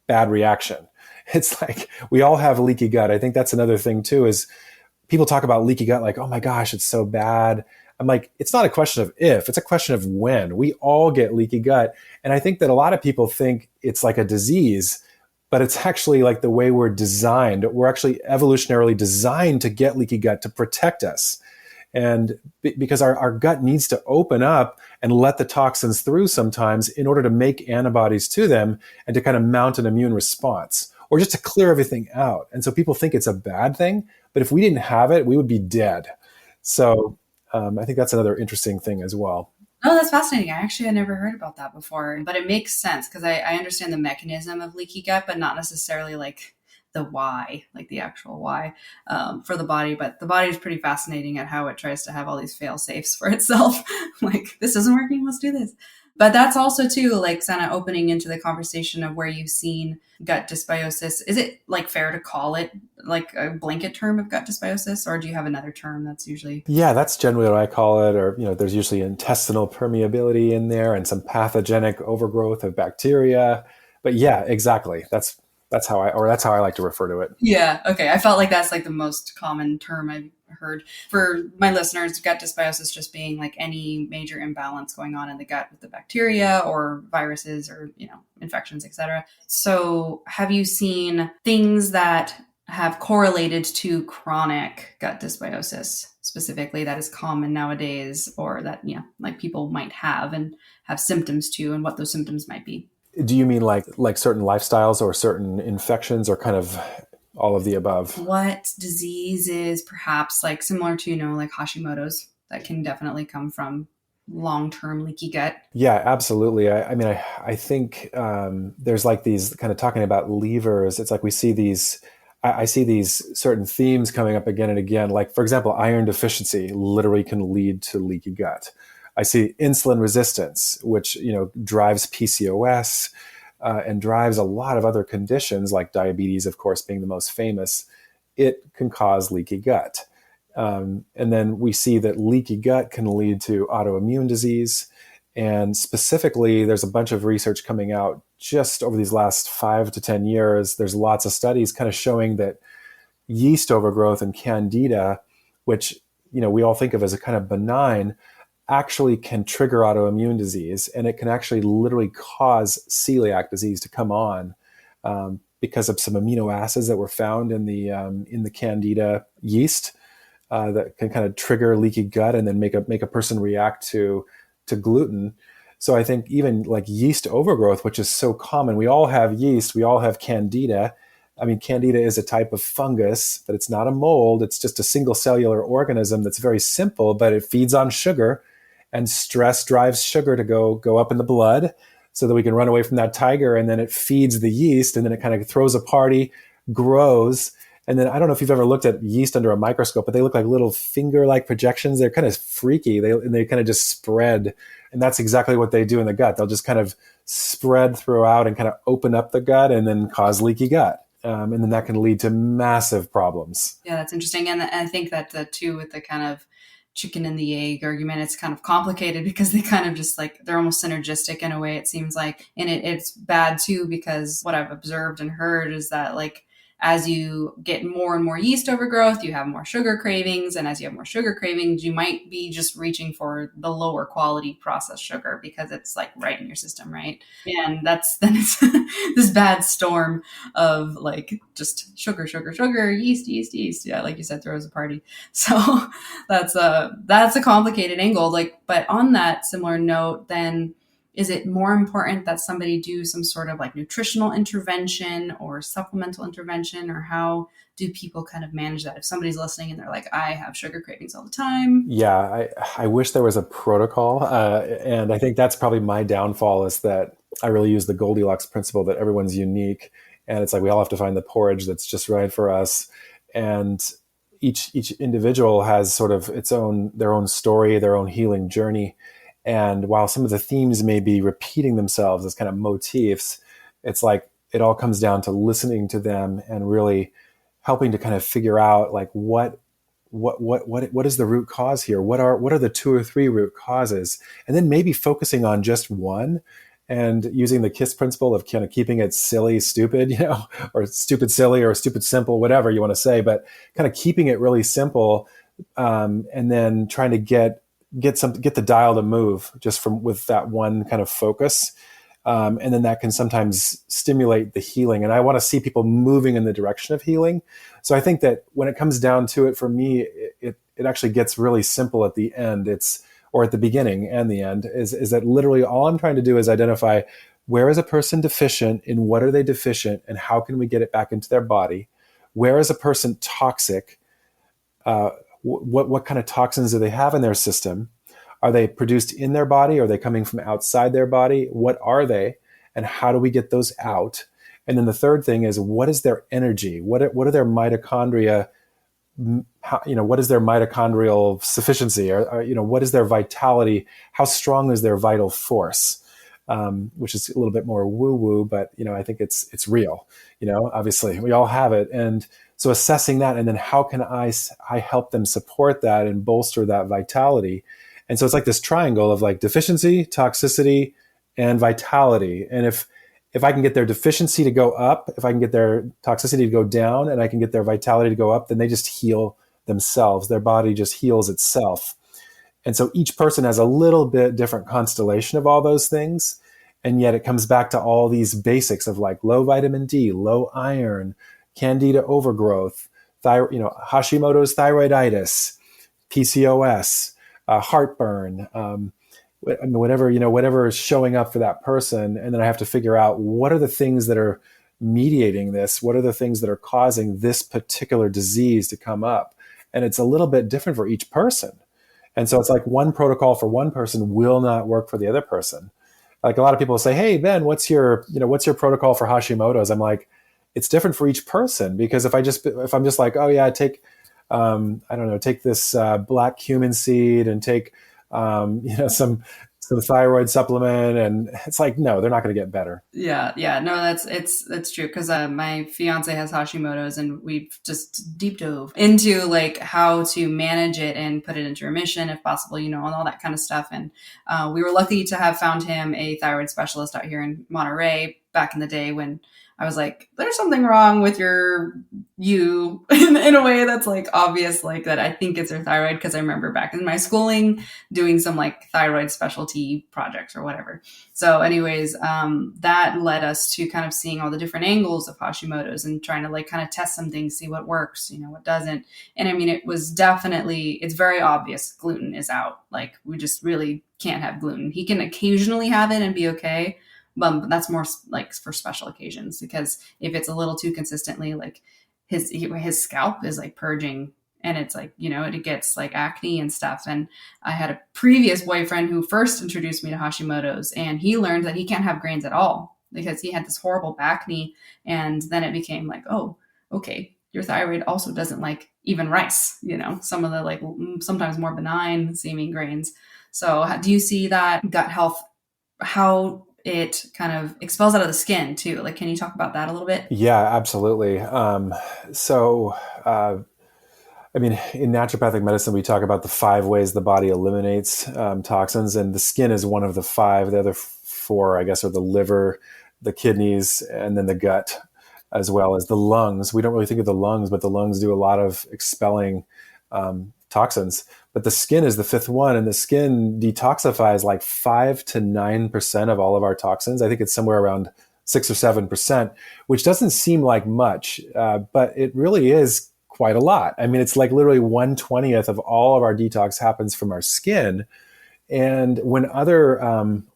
bad reaction. It's like we all have leaky gut. I think that's another thing too, is people talk about leaky gut like, oh my gosh, it's so bad. I'm like, it's not a question of if, it's a question of when. We all get leaky gut. And I think that a lot of people think it's like a disease, but it's actually like the way we're designed. We're actually evolutionarily designed to get leaky gut to protect us. And because our gut needs to open up and let the toxins through sometimes in order to make antibodies to them and to kind of mount an immune response or just to clear everything out. And so people think it's a bad thing, but if we didn't have it, we would be dead. So I think that's another interesting thing as well. Oh, that's fascinating. I never heard about that before, but it makes sense because I understand the mechanism of leaky gut, but not necessarily like the why, like the actual why for the body. But the body is pretty fascinating at how it tries to have all these fail safes for itself. Like, this isn't working, let's do this. But that's also too, like, kind of opening into the conversation of where you've seen gut dysbiosis. Is it like fair to call it like a blanket term of gut dysbiosis, or do you have another term that's usually? Yeah, that's generally what I call it. Or, there's usually intestinal permeability in there and some pathogenic overgrowth of bacteria. But yeah, exactly. That's how I like to refer to it. Yeah. Okay. I felt like that's like the most common term I've heard for my listeners. Gut dysbiosis just being like any major imbalance going on in the gut with the bacteria or viruses or, infections, etc. So have you seen things that have correlated to chronic gut dysbiosis specifically that is common nowadays, or that, like people might have and have symptoms to, and what those symptoms might be? Do you mean like certain lifestyles or certain infections, or kind of all of the above? What disease is perhaps like similar to, like Hashimoto's, that can definitely come from long-term leaky gut? Yeah, absolutely. I mean, I think there's like these kind of talking about levers. It's like we see these, I see these certain themes coming up again and again. Like, for example, iron deficiency literally can lead to leaky gut. I see insulin resistance, which, drives PCOS and drives a lot of other conditions like diabetes, of course, being the most famous. It can cause leaky gut. And then we see that leaky gut can lead to autoimmune disease. And specifically, there's a bunch of research coming out just over these last 5 to 10 years. There's lots of studies kind of showing that yeast overgrowth and candida, which, we all think of as a kind of benign, actually can trigger autoimmune disease. And it can actually literally cause celiac disease to come on because of some amino acids that were found in the candida yeast. That can kind of trigger leaky gut and then make a person react to gluten. So I think even like yeast overgrowth, which is so common, we all have yeast, we all have candida. I mean, candida is a type of fungus, but it's not a mold. It's just a single cellular organism that's very simple, but it feeds on sugar, and stress drives sugar to go up in the blood so that we can run away from that tiger. And then it feeds the yeast, and then it kind of throws a party, grows. And then I don't know if you've ever looked at yeast under a microscope, but they look like little finger-like projections. They're kind of freaky. They kind of just spread. And that's exactly what they do in the gut. They'll just kind of spread throughout and kind of open up the gut and then cause leaky gut. And then that can lead to massive problems. Yeah, that's interesting. And I think that too, with the kind of chicken and the egg argument, it's kind of complicated because they kind of just like, they're almost synergistic in a way, it seems like. And it's bad too, because what I've observed and heard is that like, as you get more and more yeast overgrowth, you have more sugar cravings. And as you have more sugar cravings, you might be just reaching for the lower quality processed sugar because it's like right in your system, right? And then it's this bad storm of like just sugar, yeast. Yeah, like you said, throws a party. So that's a complicated angle. Like, but on that similar note, then, is it more important that somebody do some sort of like nutritional intervention or supplemental intervention, or how do people kind of manage that? If somebody's listening and they're like, I have sugar cravings all the time. Yeah, I wish there was a protocol. And I think that's probably my downfall, is that I really use the Goldilocks principle that everyone's unique. And it's like we all have to find the porridge that's just right for us. And each individual has sort of their own story, their own healing journey. And while some of the themes may be repeating themselves as kind of motifs, it's like it all comes down to listening to them and really helping to kind of figure out like what is the root cause here? What are the 2 or 3 root causes? And then maybe focusing on just one and using the KISS principle of kind of keeping it silly, stupid, or stupid, silly, or stupid, simple, whatever you want to say, but kind of keeping it really simple, and then trying to get the dial to move just with that one kind of focus. And then that can sometimes stimulate the healing. And I want to see people moving in the direction of healing. So I think that when it comes down to it, for me, it actually gets really simple at the end. Or at the beginning and the end, is that literally all I'm trying to do is identify where is a person deficient, in what are they deficient, and how can we get it back into their body? Where is a person toxic? What kind of toxins do they have in their system? Are they produced in their body? Are they coming from outside their body? What are they? And how do we get those out? And then the third thing is, what is their energy? What are their mitochondria? What is their mitochondrial sufficiency? Or what is their vitality? How strong is their vital force? Which is a little bit more woo woo, but I think it's real. Obviously we all have it, and so assessing that, and then how can I help them support that and bolster that vitality? And so it's like this triangle of like deficiency, toxicity, and vitality. And if I can get their deficiency to go up, if I can get their toxicity to go down, and I can get their vitality to go up, then they just heal themselves. Their body just heals itself. And so each person has a little bit different constellation of all those things. And yet it comes back to all these basics of like low vitamin D, low iron, candida overgrowth, Hashimoto's thyroiditis, PCOS, heartburn, whatever is showing up for that person. And then I have to figure out, what are the things that are mediating this? What are the things that are causing this particular disease to come up? And it's a little bit different for each person. And so it's like one protocol for one person will not work for the other person. Like a lot of people say, "Hey, Ben, what's your protocol for Hashimoto's?" I'm like, it's different for each person, because if I'm just like, oh yeah, take, take this black cumin seed and take, some thyroid supplement, and it's like, no, they're not going to get better. Yeah, no, that's true, because my fiance has Hashimoto's, and we've just deep dove into like how to manage it and put it into remission if possible, and all that kind of stuff. And we were lucky to have found him a thyroid specialist out here in Monterey back in the day, when I was like, there's something wrong with you in a way that's like obvious, like that I think it's your thyroid, because I remember back in my schooling doing some like thyroid specialty projects or whatever. So anyways, that led us to kind of seeing all the different angles of Hashimoto's and trying to like kind of test some things, see what works, what doesn't. And I mean, it's very obvious gluten is out. Like, we just really can't have gluten. He can occasionally have it and be okay. But that's more like for special occasions, because if it's a little too consistently, like his scalp is like purging, and it's like, it gets like acne and stuff. And I had a previous boyfriend who first introduced me to Hashimoto's, and he learned that he can't have grains at all because he had this horrible back knee. And then it became like, oh, okay, your thyroid also doesn't like even rice, some of the like sometimes more benign seeming grains. So do you see that gut health, how it kind of expels out of the skin too? Like, can you talk about that a little bit? Yeah, absolutely. In naturopathic medicine, we talk about the 5 ways the body eliminates toxins, and the skin is one of the 5. The other 4, I guess, are the liver, the kidneys, and then the gut, as well as the lungs. We don't really think of the lungs, but the lungs do a lot of expelling toxins. But the skin is the 5th one, and the skin detoxifies like 5 to 9% of all of our toxins. I think it's somewhere around 6 or 7%, which doesn't seem like much, but it really is quite a lot. I mean, it's like literally 1/20th of all of our detox happens from our skin. And when other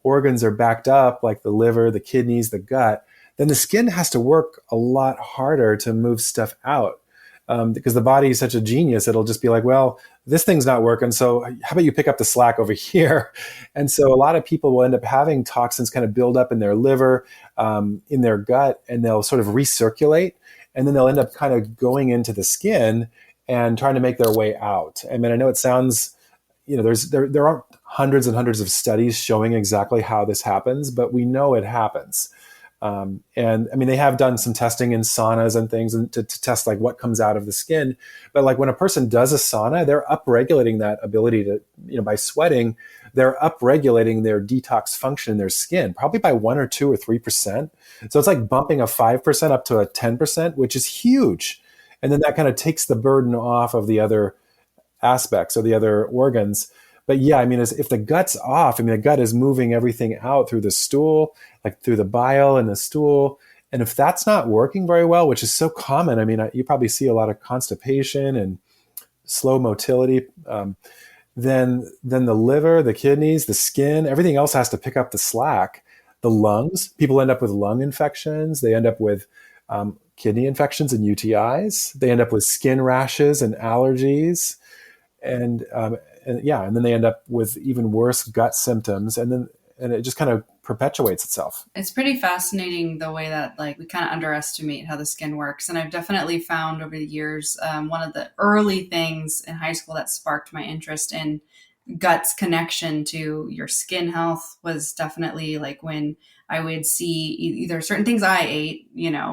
organs are backed up, like the liver, the kidneys, the gut, then the skin has to work a lot harder to move stuff out. Because the body is such a genius, it'll just be like, well, this thing's not working, so how about you pick up the slack over here? And so a lot of people will end up having toxins kind of build up in their liver, in their gut, and they'll sort of recirculate, and then they'll end up kind of going into the skin and trying to make their way out. I mean, I know it sounds, there aren't hundreds and hundreds of studies showing exactly how this happens, but we know it happens. And I mean, they have done some testing in saunas and things, and to test like what comes out of the skin. But like when a person does a sauna, they're upregulating that ability to, by sweating, they're upregulating their detox function in their skin, probably by 1 or 2 or 3%. So it's like bumping a 5% up to a 10%, which is huge. And then that kind of takes the burden off of the other aspects or the other organs. But yeah, I mean, if the gut's off, I mean, the gut is moving everything out through the stool, like through the bile and the stool. And if that's not working very well, which is so common, I mean, you probably see a lot of constipation and slow motility, then the liver, the kidneys, the skin, everything else has to pick up the slack. The lungs, people end up with lung infections. They end up with kidney infections and UTIs. They end up with skin rashes and allergies. And then they end up with even worse gut symptoms. And it just kind of perpetuates itself. It's pretty fascinating the way that like we kind of underestimate how the skin works. And I've definitely found over the years, one of the early things in high school that sparked my interest in gut's connection to your skin health was definitely like when I would see either certain things I ate,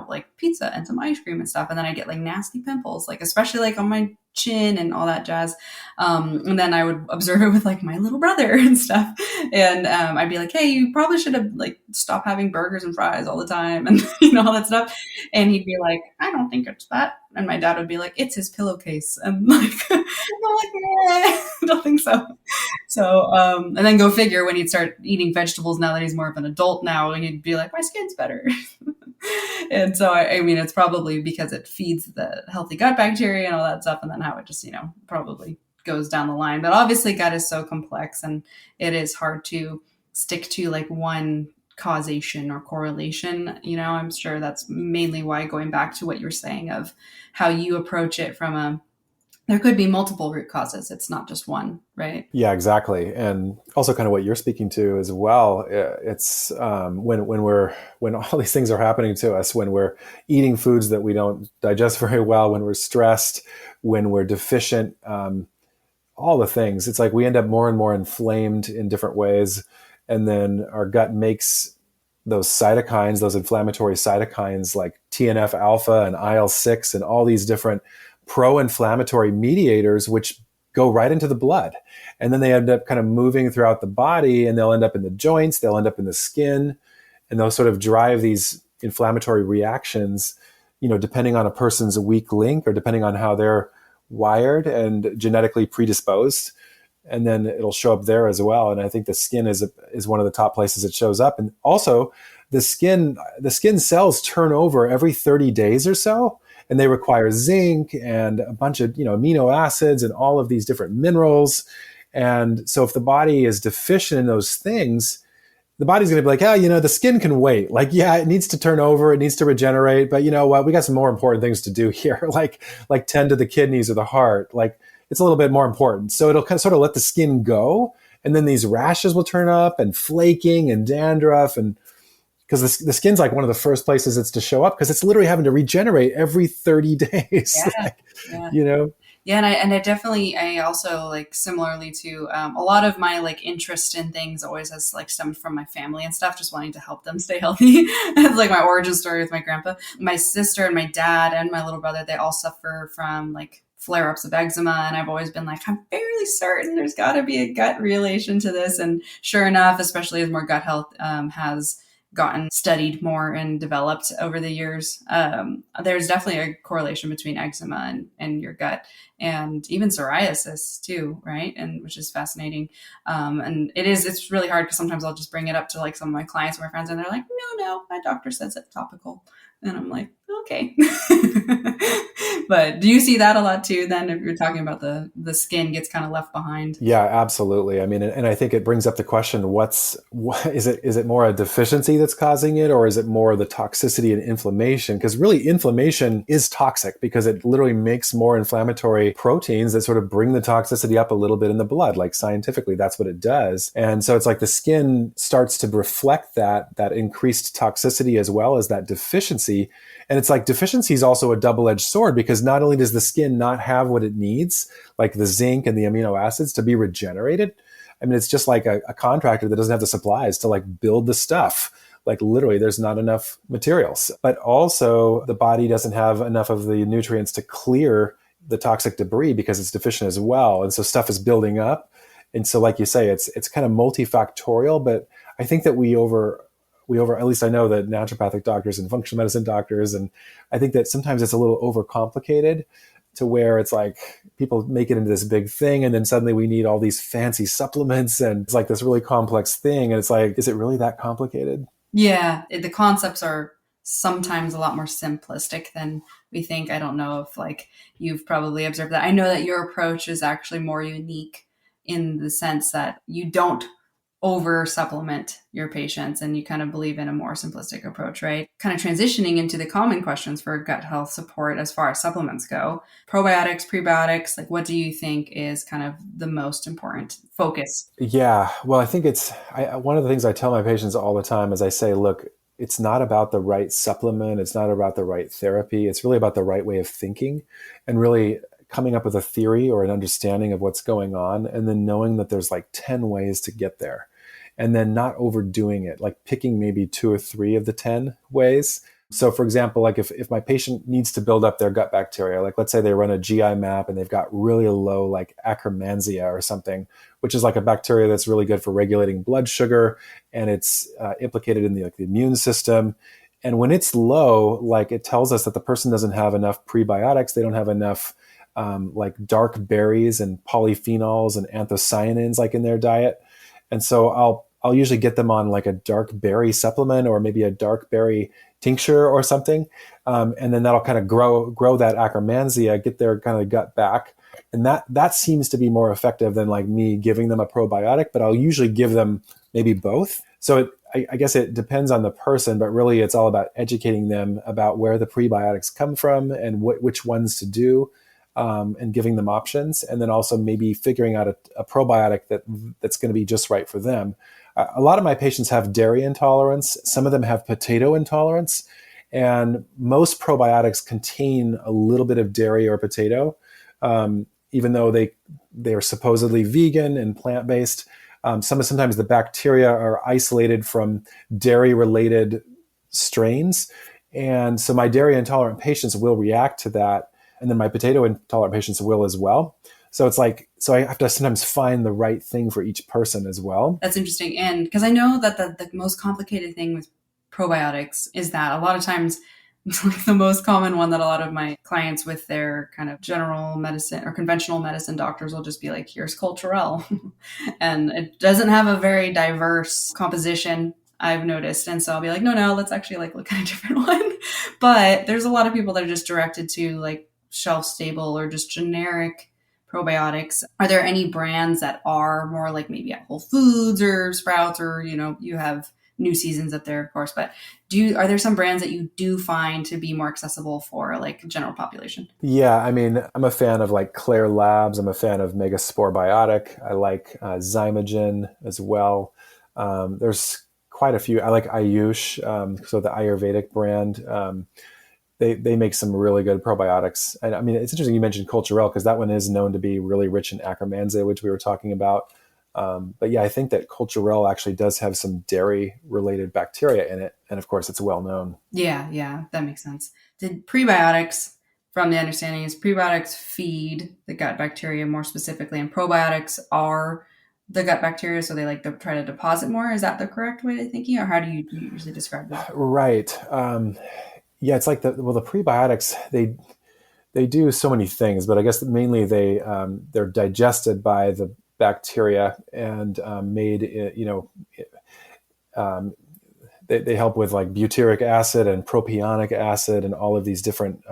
like pizza and some ice cream and stuff. And then I get like nasty pimples, like especially like on my chin and all that jazz. And then I would observe it with like my little brother and stuff. And I'd be like, hey, you probably should have like stopped having burgers and fries all the time and all that stuff. And he'd be like, I don't think it's that. And my dad would be like, it's his pillowcase. And like, I'm like, I don't think so. So, and then go figure when he'd start eating vegetables now that he's more of an adult now, he'd be like, my skin's better. And so, I mean, it's probably because it feeds the healthy gut bacteria and all that stuff. And then how it just, probably goes down the line. But obviously gut is so complex and it is hard to stick to like one causation or correlation. I'm sure that's mainly why, going back to what you're saying of how you approach it there could be multiple root causes. It's not just one, right? Yeah, exactly. And also kind of what you're speaking to as well. It's when all these things are happening to us, when we're eating foods that we don't digest very well, when we're stressed, when we're deficient, all the things, it's like we end up more and more inflamed in different ways. And then our gut makes those cytokines, those inflammatory cytokines like TNF alpha and IL-6 and all these different pro-inflammatory mediators, which go right into the blood. And then they end up kind of moving throughout the body, and they'll end up in the joints, they'll end up in the skin, and they'll sort of drive these inflammatory reactions, depending on a person's weak link or depending on how they're wired and genetically predisposed. And then it'll show up there as well. And I think the skin is one of the top places it shows up. And also the skin cells turn over every 30 days or so. And they require zinc and a bunch of, amino acids and all of these different minerals. And so if the body is deficient in those things, the body's going to be like, the skin can wait. Like, yeah, it needs to turn over, it needs to regenerate, but you know what? We got some more important things to do here, like tend to the kidneys or the heart. Like, it's a little bit more important. So it'll kind of sort of let the skin go, and then these rashes will turn up and flaking and dandruff, and because the skin's like one of the first places it's to show up because it's literally having to regenerate every 30 days. Yeah. Yeah, and I also like similarly to a lot of my like interest in things always has like stemmed from my family and stuff, just wanting to help them stay healthy. It's like my origin story with my grandpa, my sister, and my dad, and my little brother. They all suffer from like flare-ups of eczema, and I've always been like, I'm fairly certain there's got to be a gut relation to this. And sure enough, especially as more gut health has gotten studied more and developed over the years, there's definitely a correlation between eczema and your gut, and even psoriasis too, right? And which is fascinating. And it's really hard because sometimes I'll just bring it up to like some of my clients or my friends, and they're like, no, my doctor says it's topical. And I'm like, okay. But do you see that a lot too, then, if you're talking about the skin gets kind of left behind? Yeah, absolutely. I mean, and I think it brings up the question, is it more a deficiency that's causing it, or is it more the toxicity and inflammation? Because really inflammation is toxic because it literally makes more inflammatory proteins that sort of bring the toxicity up a little bit in the blood. Like scientifically, that's what it does. And so it's like the skin starts to reflect that increased toxicity as well as that deficiency. And it's like deficiency is also a double-edged sword, because not only does the skin not have what it needs, like the zinc and the amino acids to be regenerated. I mean, it's just like a contractor that doesn't have the supplies to like build the stuff. Like literally there's not enough materials, but also the body doesn't have enough of the nutrients to clear the toxic debris because it's deficient as well. And so stuff is building up. And so like you say, it's kind of multifactorial, but I think that we over, at least I know that naturopathic doctors and functional medicine doctors, and I think that sometimes it's a little overcomplicated to where it's like people make it into this big thing, and then suddenly we need all these fancy supplements, and it's like this really complex thing. And it's like, is it really that complicated? Yeah, the concepts are sometimes a lot more simplistic than we think. I don't know if like you've probably observed that. I know that your approach is actually more unique in the sense that you don't over supplement your patients and you kind of believe in a more simplistic approach, right? Kind of transitioning into the common questions for gut health support as far as supplements go. Probiotics, prebiotics, like what do you think is kind of the most important focus? Yeah, well, I think one of the things I tell my patients all the time is I say, look, it's not about the right supplement. It's not about the right therapy. It's really about the right way of thinking and really coming up with a theory or an understanding of what's going on. And then knowing that there's like 10 ways to get there and then not overdoing it, like picking maybe 2 or 3 of the 10 ways. So for example, like if my patient needs to build up their gut bacteria, like let's say they run a GI map and they've got really low like Akkermansia or something, which is like a bacteria that's really good for regulating blood sugar, and it's implicated in the immune system. And when it's low, like it tells us that the person doesn't have enough prebiotics. They don't have enough like dark berries and polyphenols and anthocyanins like in their diet. And so I'll usually get them on like a dark berry supplement or maybe a dark berry tincture or something. And then that'll kind of grow that Akkermansia, get their kind of gut back. And that seems to be more effective than like me giving them a probiotic, but I'll usually give them maybe both. So I guess it depends on the person, but really it's all about educating them about where the prebiotics come from and which ones to do, and giving them options. And then also maybe figuring out a probiotic that's going to be just right for them. A lot of my patients have dairy intolerance. Some of them have potato intolerance. And most probiotics contain a little bit of dairy or potato, even though they are supposedly vegan and plant-based. Sometimes the bacteria are isolated from dairy-related strains. And so my dairy intolerant patients will react to that. And then my potato intolerant patients will as well. So it's like, so I have to sometimes find the right thing for each person as well. That's interesting. And because I know that the most complicated thing with probiotics is that a lot of times like the most common one that a lot of my clients with their kind of general medicine or conventional medicine doctors will just be like, here's Culturelle. And it doesn't have a very diverse composition, I've noticed. And so I'll be like, no, let's actually like look at a different one. But there's a lot of people that are just directed to like shelf stable or just generic probiotics. Are there any brands that are more like maybe at Whole Foods or Sprouts, or, you have New Seasons up there, of course, but are there some brands that you do find to be more accessible for like general population? Yeah, I mean, I'm a fan of like Claire Labs. I'm a fan of Megaspore Biotic. I like Zymogen as well. There's quite a few. I like Ayush, so the Ayurvedic brand. They make some really good probiotics. And I mean, it's interesting you mentioned Culturelle because that one is known to be really rich in Akkermansia, which we were talking about. But yeah, I think that Culturelle actually does have some dairy-related bacteria in it. And of course, it's well known. Yeah, that makes sense. Did prebiotics, from the understanding, is prebiotics feed the gut bacteria more specifically, and probiotics are the gut bacteria, so they like to try to deposit more? Is that the correct way of thinking, or how do you usually describe it? Right. Yeah, it's like the prebiotics, they do so many things, but I guess mainly they're digested by the bacteria and made, they help with like butyric acid and propionic acid and all of these different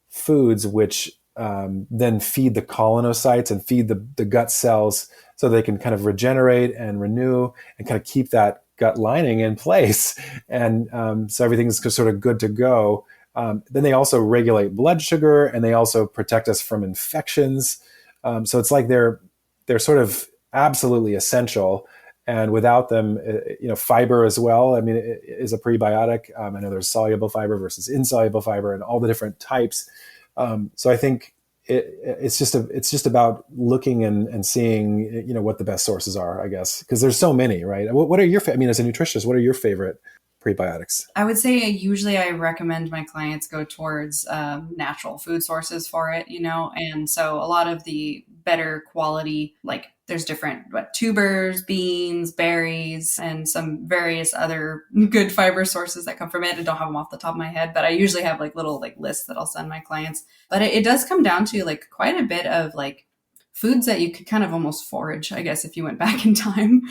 foods, which then feed the colonocytes and feed the gut cells so they can kind of regenerate and renew and kind of keep that gut lining in place. And so everything's sort of good to go. Then they also regulate blood sugar and they also protect us from infections. So it's like they're sort of absolutely essential. And without them, fiber as well, I mean, it is a prebiotic. I know there's soluble fiber versus insoluble fiber and all the different types. So I think it's just about looking and seeing, what the best sources are, I guess, because there's so many, right? What are your, I mean, as a nutritionist, what are your favorite prebiotics? I would say usually I recommend my clients go towards natural food sources for it, and so a lot of the better quality, like there's different tubers, beans, berries, and some various other good fiber sources that come from it. I don't have them off the top of my head, but I usually have like little like lists that I'll send my clients. But it does come down to like quite a bit of like foods that you could kind of almost forage, I guess, if you went back in time,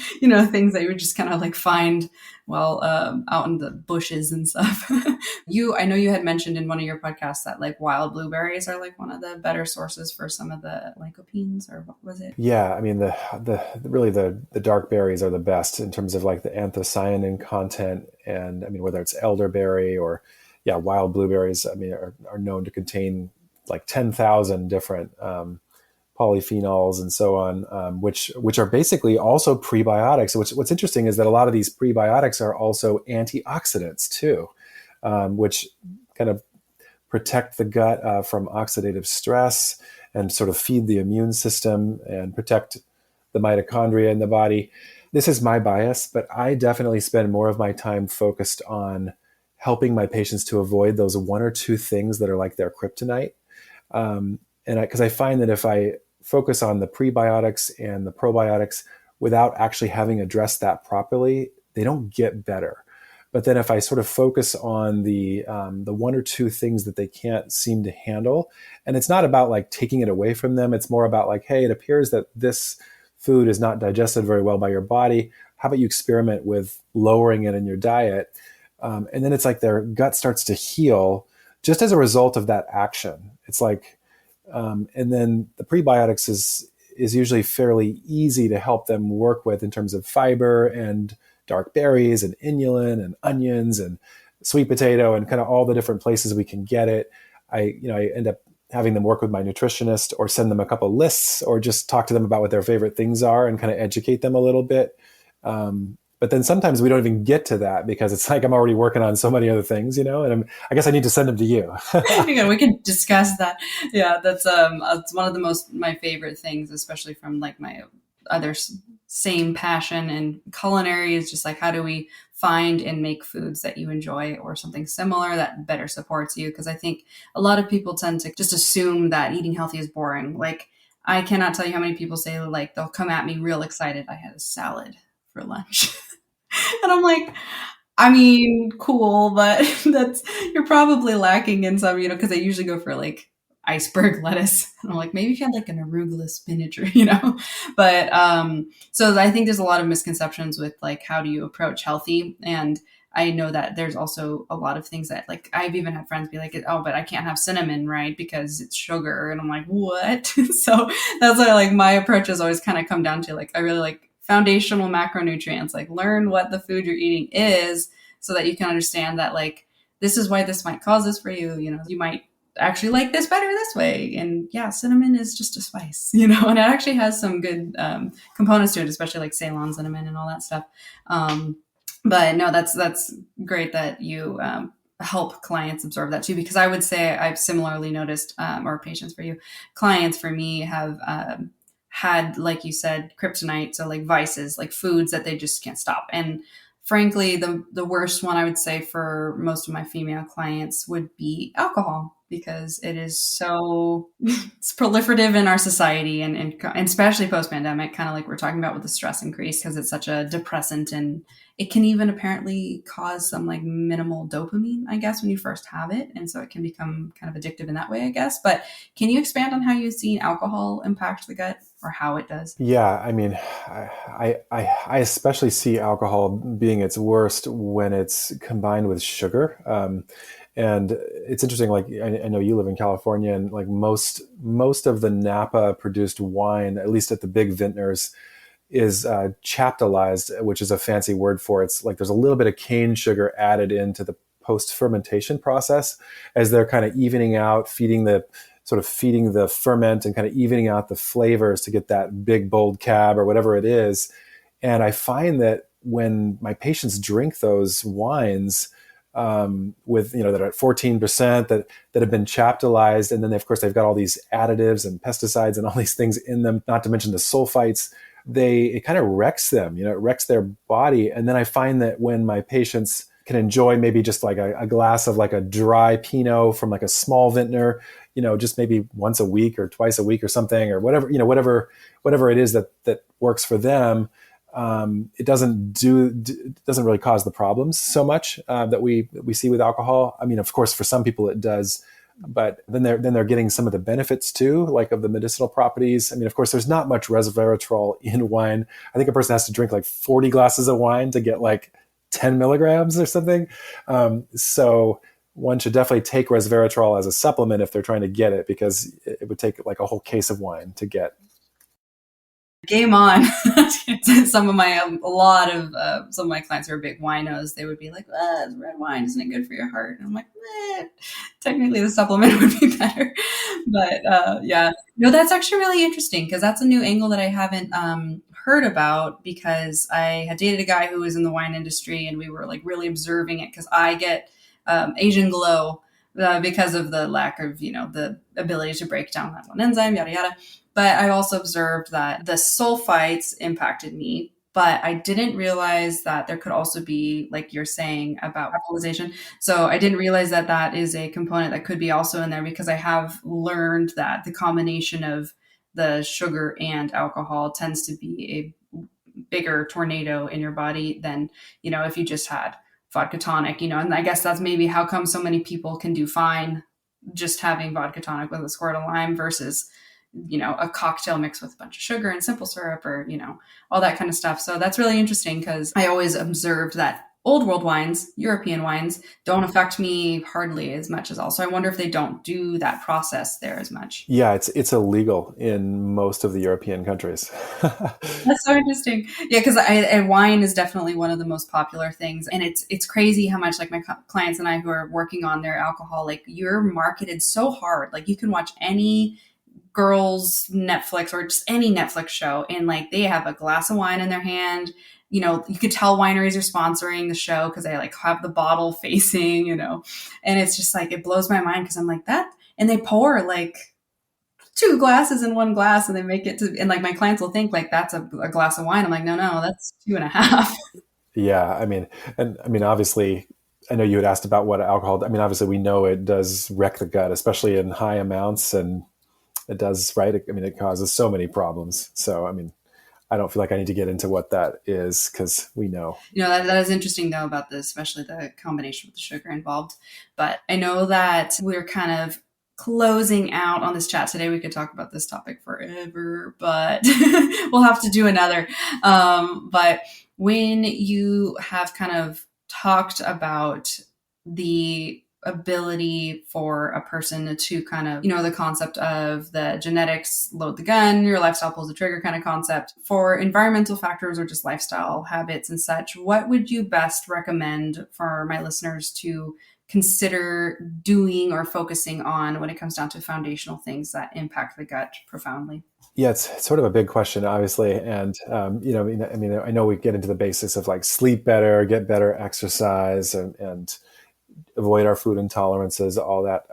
things that you would just kind of like find out in the bushes and stuff. I know you had mentioned in one of your podcasts that like wild blueberries are like one of the better sources for some of the lycopenes, or what was it? Yeah, I mean the dark berries are the best in terms of like the anthocyanin content, and I mean whether it's elderberry or wild blueberries, I mean are known to contain like 10,000 different polyphenols and so on, which are basically also prebiotics. What's interesting is that a lot of these prebiotics are also antioxidants too, which kind of protect the gut from oxidative stress and sort of feed the immune system and protect the mitochondria in the body. This is my bias, but I definitely spend more of my time focused on helping my patients to avoid those one or two things that are like their kryptonite. And because I find that if I focus on the prebiotics and the probiotics without actually having addressed that properly, they don't get better. But then if I sort of focus on the one or two things that they can't seem to handle, and it's not about like taking it away from them, it's more about like, hey, it appears that this food is not digested very well by your body. How about you experiment with lowering it in your diet? And then it's like their gut starts to heal just as a result of that action. It's like, and then the prebiotics is usually fairly easy to help them work with in terms of fiber and dark berries and inulin and onions and sweet potato and kind of all the different places we can get it. I end up having them work with my nutritionist or send them a couple lists or just talk to them about what their favorite things are and kind of educate them a little bit. But then sometimes we don't even get to that because it's like I'm already working on so many other things, and I guess I need to send them to you. We can discuss that. Yeah, that's it's one of my favorite things, especially from like my other same passion and culinary, is just like, how do we find and make foods that you enjoy or something similar that better supports you? Because I think a lot of people tend to just assume that eating healthy is boring. Like, I cannot tell you how many people say like they'll come at me real excited, I had a salad for lunch. And I'm like, I mean, cool, but you're probably lacking in some, because I usually go for like iceberg lettuce. And I'm like, maybe if you had like an arugula spinach or, but, so I think there's a lot of misconceptions with like, how do you approach healthy? And I know that there's also a lot of things that like, I've even had friends be like, oh, but I can't have cinnamon, right? Because it's sugar. And I'm like, what? So that's why like my approach has always kind of come down to like, I really like foundational macronutrients, like learn what the food you're eating is so that you can understand that like, this is why this might cause this for you. You might actually like this better this way. And yeah, cinnamon is just a spice, and it actually has some good components to it, especially like Ceylon cinnamon and all that stuff. But no, that's great that you help clients absorb that too, because I would say I've similarly noticed, or patients for you, clients for me have had, like you said, kryptonite, so like vices, like foods that they just can't stop. And frankly, the worst one I would say for most of my female clients would be alcohol, because it is so it's proliferative in our society, and especially post-pandemic, kind of like we're talking about with the stress increase, because it's such a depressant, and it can even apparently cause some like minimal dopamine, I guess, when you first have it. And so it can become kind of addictive in that way, I guess. But can you expand on how you've seen alcohol impact the gut, or how it does? Yeah, I mean, I especially see alcohol being its worst when it's combined with sugar. And it's interesting, like I know you live in California, and like most of the Napa produced wine, at least at the big vintners, is chaptalized, which is a fancy word for it. It's like there's a little bit of cane sugar added into the post-fermentation process as they're kind of evening out, feeding the ferment and kind of evening out the flavors to get that big, bold cab or whatever it is. And I find that when my patients drink those wines, with, that are at 14% that have been chaptalized. And then of course they've got all these additives and pesticides and all these things in them, not to mention the sulfites. It kind of wrecks them, it wrecks their body. And then I find that when my patients can enjoy maybe just like a glass of like a dry Pinot from like a small vintner, just maybe once a week or twice a week or something, or whatever, whatever it is that works for them. It doesn't really cause the problems so much that we see with alcohol. I mean, of course, for some people it does, but then they're getting some of the benefits too, like of the medicinal properties. I mean, of course, there's not much resveratrol in wine. I think a person has to drink like 40 glasses of wine to get like 10 milligrams or something. So one should definitely take resveratrol as a supplement if they're trying to get it, because it would take like a whole case of wine to get. Game on. Some of my clients who are big winos, they would be like, red wine, isn't it good for your heart? And I'm like, technically the supplement would be better. But yeah, no, that's actually really interesting, because that's a new angle that I haven't heard about, because I had dated a guy who was in the wine industry, and we were like really observing it, because I get Asian glow because of the lack of, the ability to break down that one enzyme, yada, yada. But I also observed that the sulfites impacted me, but I didn't realize that there could also be, like you're saying, about alcoholization. So I didn't realize that that is a component that could be also in there, because I have learned that the combination of the sugar and alcohol tends to be a bigger tornado in your body than, if you just had vodka tonic, and I guess that's maybe how come so many people can do fine just having vodka tonic with a squirt of lime versus a cocktail mixed with a bunch of sugar and simple syrup, or, all that kind of stuff. So that's really interesting, because I always observed that old world wines, European wines, don't affect me hardly as much as also. I wonder if they don't do that process there as much. Yeah, it's illegal in most of the European countries. That's so interesting. Yeah, because wine is definitely one of the most popular things. And it's crazy how much, like, my clients and I who are working on their alcohol, like, you're marketed so hard. Like, you can watch any girls Netflix or just any Netflix show, and like they have a glass of wine in their hand. You could tell wineries are sponsoring the show because they like have the bottle facing, and it's just like, it blows my mind, because I'm like that, and they pour like 2 glasses in one glass, and they make it to, and like my clients will think like that's a glass of wine. I'm like, no, that's 2.5. Yeah, I mean, obviously, I know you had asked about what alcohol. I mean, obviously, we know it does wreck the gut, especially in high amounts, and it does, right? I mean, it causes so many problems. So, I mean, I don't feel like I need to get into what that is, because we know. That is interesting, though, about this, especially the combination with the sugar involved. But I know that we're kind of closing out on this chat today. We could talk about this topic forever, but we'll have to do another. But when you have kind of talked about the ability for a person to kind of, the concept of the genetics load the gun, your lifestyle pulls the trigger kind of concept, for environmental factors or just lifestyle habits and such, what would you best recommend for my listeners to consider doing or focusing on when it comes down to foundational things that impact the gut profoundly? Yeah, it's sort of a big question, obviously. And, I know we get into the basics of like sleep better, get better exercise, and avoid our food intolerances, all that,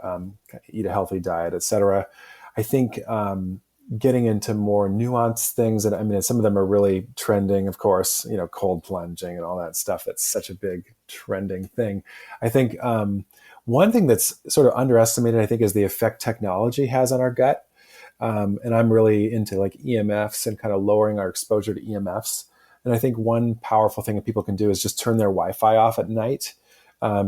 eat a healthy diet, etc. I think getting into more nuanced things, and I mean, some of them are really trending, of course, cold plunging and all that stuff. That's such a big trending thing. I think one thing that's sort of underestimated, I think, is the effect technology has on our gut. And I'm really into like EMFs and kind of lowering our exposure to EMFs. And I think one powerful thing that people can do is just turn their Wi-Fi off at night.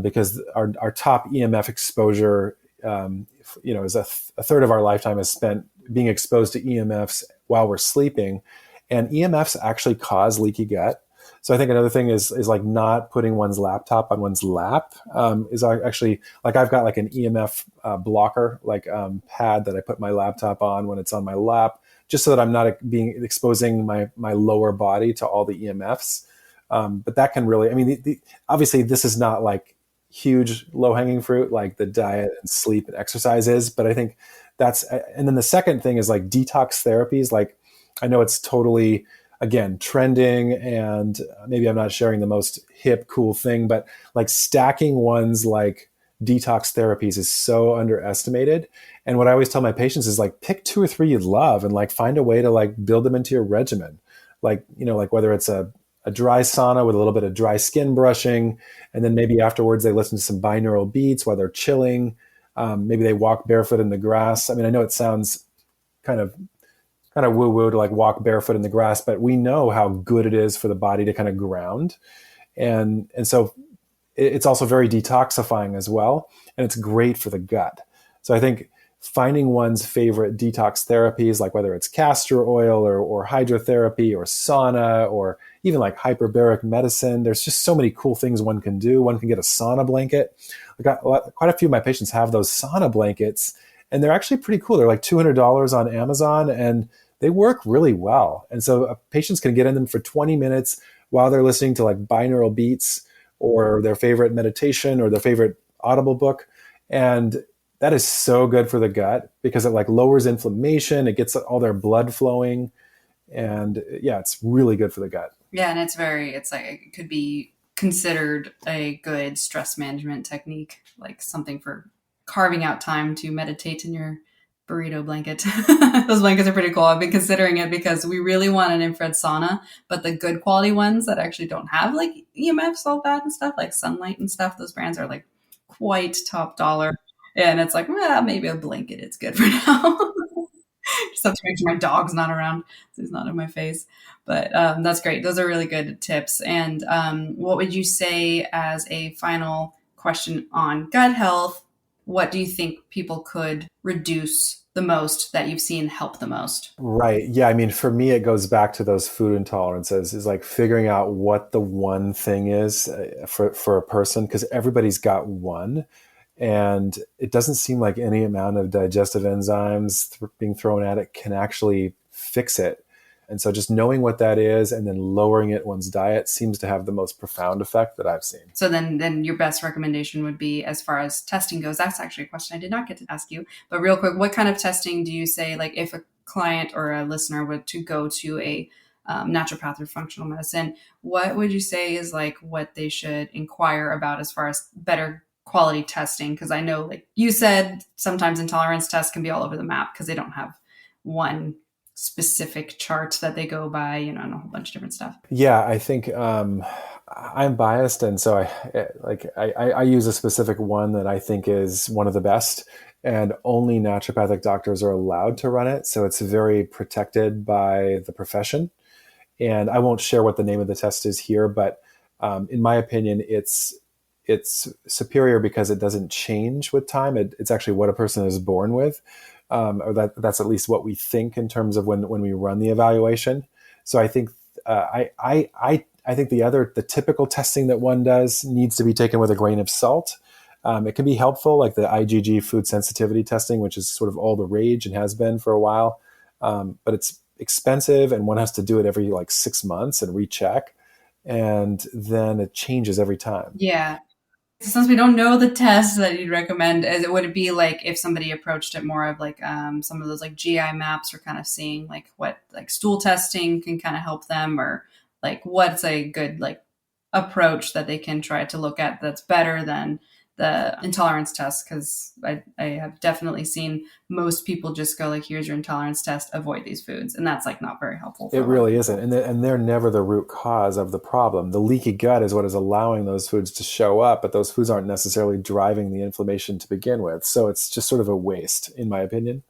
Because our top EMF exposure, is a third of our lifetime is spent being exposed to EMFs while we're sleeping, and EMFs actually cause leaky gut. So I think another thing is like not putting one's laptop on one's lap. Is actually, like, I've got like an EMF blocker, like pad that I put my laptop on when it's on my lap, just so that I'm not exposing my lower body to all the EMFs. But that can really, I mean, obviously this is not like huge low-hanging fruit like the diet and sleep and exercise is, but I think and then the second thing is like detox therapies. Like, I know it's totally, again, trending, and maybe I'm not sharing the most hip, cool thing, but like stacking one's like detox therapies is so underestimated. And what I always tell my patients is like, pick 2 or 3 you love and like find a way to like build them into your regimen. Like, like whether it's a dry sauna with a little bit of dry skin brushing, and then maybe afterwards they listen to some binaural beats while they're chilling. Maybe they walk barefoot in the grass. I mean, I know it sounds kind of woo-woo to like walk barefoot in the grass, but we know how good it is for the body to kind of ground. And so it's also very detoxifying as well. And it's great for the gut. So I think finding one's favorite detox therapies, like whether it's castor oil or hydrotherapy or sauna or even like hyperbaric medicine, there's just so many cool things one can do. One can get a sauna blanket. Quite a few of my patients have those sauna blankets, and they're actually pretty cool. They're like $200 on Amazon, and they work really well. And so patients can get in them for 20 minutes while they're listening to like binaural beats or their favorite meditation or their favorite Audible book. And that is so good for the gut because it like lowers inflammation. It gets all their blood flowing. And yeah, it's really good for the gut. Yeah. And it's like, it could be considered a good stress management technique, like something for carving out time to meditate in your burrito blanket. Those blankets are pretty cool. I've been considering it because we really want an infrared sauna, but the good quality ones that actually don't have like EMFs, all that and stuff, like sunlight and stuff, those brands are like quite top dollar. And it's like, well, maybe a blanket is good for now. Just have to make sure my dog's not around, so he's not in my face. But that's great. Those are really good tips. And what would you say as a final question on gut health? What do you think people could reduce the most that you've seen help the most? Right. Yeah. I mean, for me, it goes back to those food intolerances, is like figuring out what the one thing is for a person, because everybody's got one. And it doesn't seem like any amount of digestive enzymes being thrown at it can actually fix it. And so just knowing what that is and then lowering it in one's diet seems to have the most profound effect that I've seen. So then your best recommendation would be, as far as testing goes, that's actually a question I did not get to ask you, but real quick, what kind of testing do you say, like if a client or a listener were to go to a naturopath or functional medicine, what would you say is like what they should inquire about as far as better quality testing? Because I know, like you said, sometimes intolerance tests can be all over the map because they don't have one specific chart that they go by, and a whole bunch of different stuff. Yeah, I think I'm biased, and so I use a specific one that I think is one of the best, and only naturopathic doctors are allowed to run it. So it's very protected by the profession. And I won't share what the name of the test is here, but in my opinion, it's superior because it doesn't change with time. It's actually what a person is born with. Or that's at least what we think in terms of when we run the evaluation. So I think I think the typical testing that one does needs to be taken with a grain of salt. It can be helpful, like the IgG food sensitivity testing, which is sort of all the rage and has been for a while. But it's expensive, and one has to do it every like 6 months and recheck, and then it changes every time. Yeah. Since we don't know the tests that you'd recommend, would it be like if somebody approached it more of like some of those like GI maps, or kind of seeing like what like stool testing can kind of help them, or like what's a good like approach that they can try to look at that's better than the intolerance test? Because I have definitely seen most people just go like, here's your intolerance test, avoid these foods, and that's like not very helpful. It really isn't, and they're never the root cause of the problem. The leaky gut is what is allowing those foods to show up, but those foods aren't necessarily driving the inflammation to begin with. So it's just sort of a waste, in my opinion.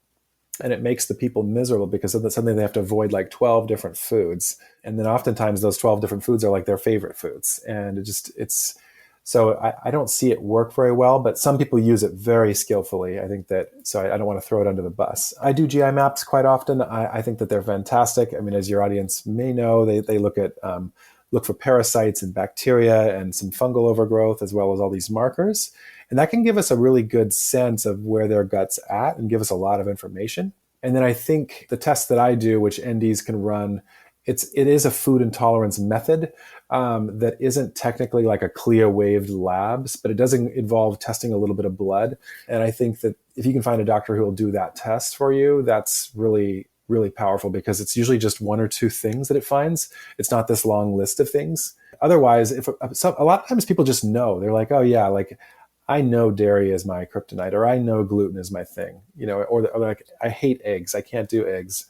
And it makes the people miserable because suddenly they have to avoid like 12 different foods, and then oftentimes those 12 different foods are like their favorite foods, and it's. So I don't see it work very well, but some people use it very skillfully. I think that, so I don't want to throw it under the bus. I do GI maps quite often. I think that they're fantastic. I mean, as your audience may know, they look for parasites and bacteria and some fungal overgrowth, as well as all these markers. And that can give us a really good sense of where their gut's at and give us a lot of information. And then I think the test that I do, which NDs can run, it is a food intolerance method that isn't technically like a CLIA waived labs, but it does involve testing a little bit of blood. And I think that if you can find a doctor who will do that test for you, that's really, really powerful, because it's usually just one or two things that it finds. It's not this long list of things. Otherwise, a lot of times people just know, they're like, oh yeah, like I know dairy is my kryptonite, or I know gluten is my thing, or like I hate eggs, I can't do eggs.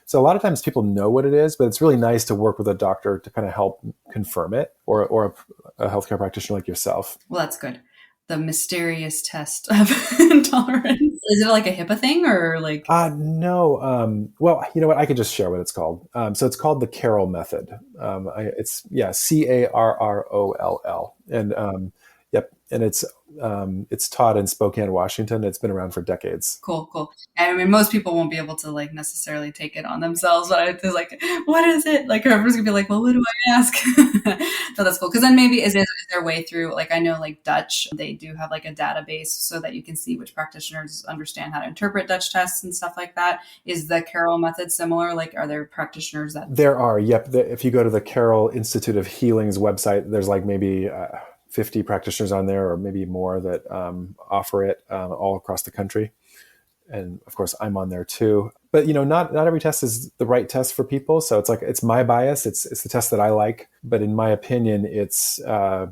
So a lot of times people know what it is, but it's really nice to work with a doctor to kind of help confirm it, or a healthcare practitioner like yourself. Well, that's good. The mysterious test of intolerance. Is it like a HIPAA thing, or like? No. Well, you know what? I could just share what it's called. So it's called the Carroll method. It's CARROLL. And yep. And it's It's taught in Spokane, Washington. It's been around for decades. Cool. I mean, most people won't be able to like necessarily take it on themselves, but it's like, what is it? Like, everyone's gonna be like, well, what do I ask? So that's cool. Because then maybe is there a way through, like, I know like Dutch, they do have like a database so that you can see which practitioners understand how to interpret Dutch tests and stuff like that. Is the Carroll method similar? Like, are there practitioners that? There are, yep. If you go to the Carroll Institute of Healing's website, there's like maybe 50 practitioners on there, or maybe more, that offer it all across the country. And of course, I'm on there too. But not every test is the right test for people. So it's my bias. It's the test that I like. But in my opinion, it's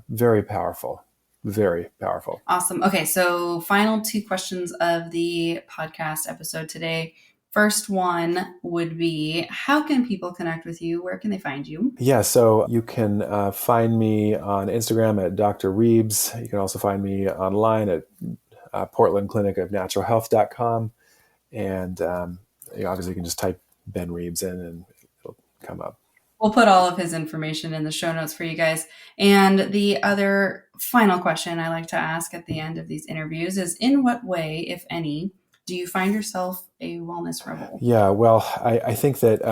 very powerful. Very powerful. Awesome. Okay, so final 2 questions of the podcast episode today. First one would be, how can people connect with you? Where can they find you? Yeah, so you can find me on Instagram at Dr. Reebs. You can also find me online at portlandclinicofnaturalhealth.com. And obviously you can just type Ben Reebs in and it'll come up. We'll put all of his information in the show notes for you guys. And the other final question I like to ask at the end of these interviews is, in what way, if any, do you find yourself a wellness rebel? Yeah, well, I think that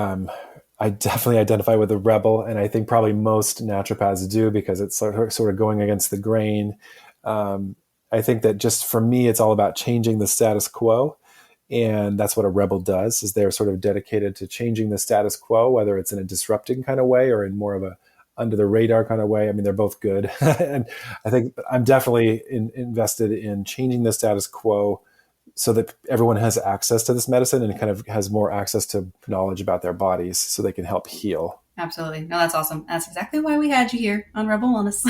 I definitely identify with a rebel, and I think probably most naturopaths do, because it's sort of going against the grain. I think that just for me, it's all about changing the status quo. And that's what a rebel does, is they're sort of dedicated to changing the status quo, whether it's in a disrupting kind of way or in more of a under the radar kind of way. I mean, they're both good. And I think I'm definitely invested in changing the status quo so that everyone has access to this medicine and kind of has more access to knowledge about their bodies so they can help heal. Absolutely. No, that's awesome. That's exactly why we had you here on Rebel Wellness.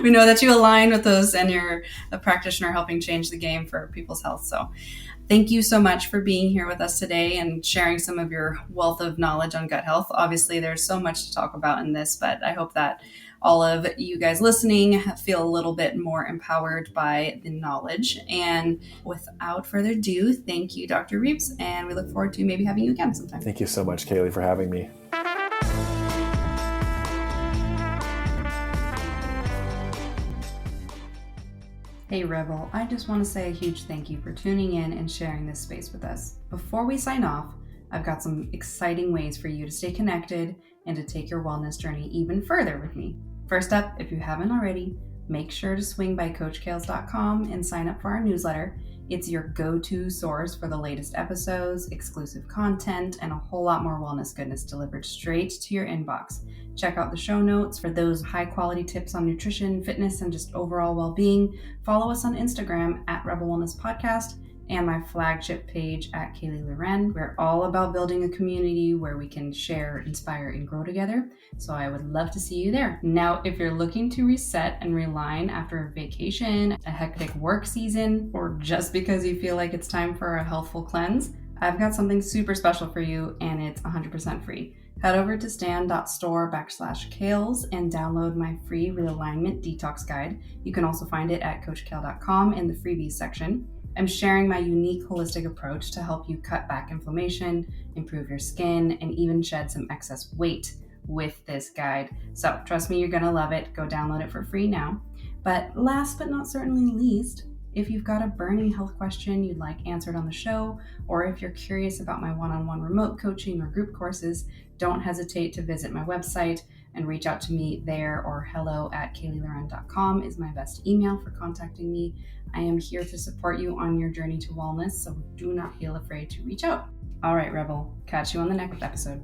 We know that you align with those, and you're a practitioner helping change the game for people's health. So thank you so much for being here with us today and sharing some of your wealth of knowledge on gut health. Obviously, there's so much to talk about in this, but I hope that all of you guys listening feel a little bit more empowered by the knowledge. And without further ado, thank you, Dr. Reebs, and we look forward to maybe having you again sometime. Thank you so much, Kaylee, for having me. Hey Rebel, I just want to say a huge thank you for tuning in and sharing this space with us. Before we sign off, I've got some exciting ways for you to stay connected and to take your wellness journey even further with me. First up, if you haven't already, make sure to swing by CoachKailes.com and sign up for our newsletter. It's your go-to source for the latest episodes, exclusive content, and a whole lot more wellness goodness delivered straight to your inbox. Check out the show notes for those high-quality tips on nutrition, fitness, and just overall well-being. Follow us on Instagram at Rebel Wellness Podcast and my flagship page at Kaylee Loren. We're all about building a community where we can share, inspire, and grow together. So I would love to see you there. Now, if you're looking to reset and realign after a vacation, a hectic work season, or just because you feel like it's time for a healthful cleanse, I've got something super special for you, and it's 100% free. Head over to stan.store/Kailes and download my free realignment detox guide. You can also find it at coachkaile.com in the freebies section. I'm sharing my unique holistic approach to help you cut back inflammation, improve your skin, and even shed some excess weight with this guide. So trust me, you're going to love it. Go download it for free now. But last but not certainly least, if you've got a burning health question you'd like answered on the show, or if you're curious about my one-on-one remote coaching or group courses, don't hesitate to visit my website and reach out to me there, or hello@KayleeLoren.com is my best email for contacting me. I am here to support you on your journey to wellness, so do not feel afraid to reach out. All right, Rebel, catch you on the next episode.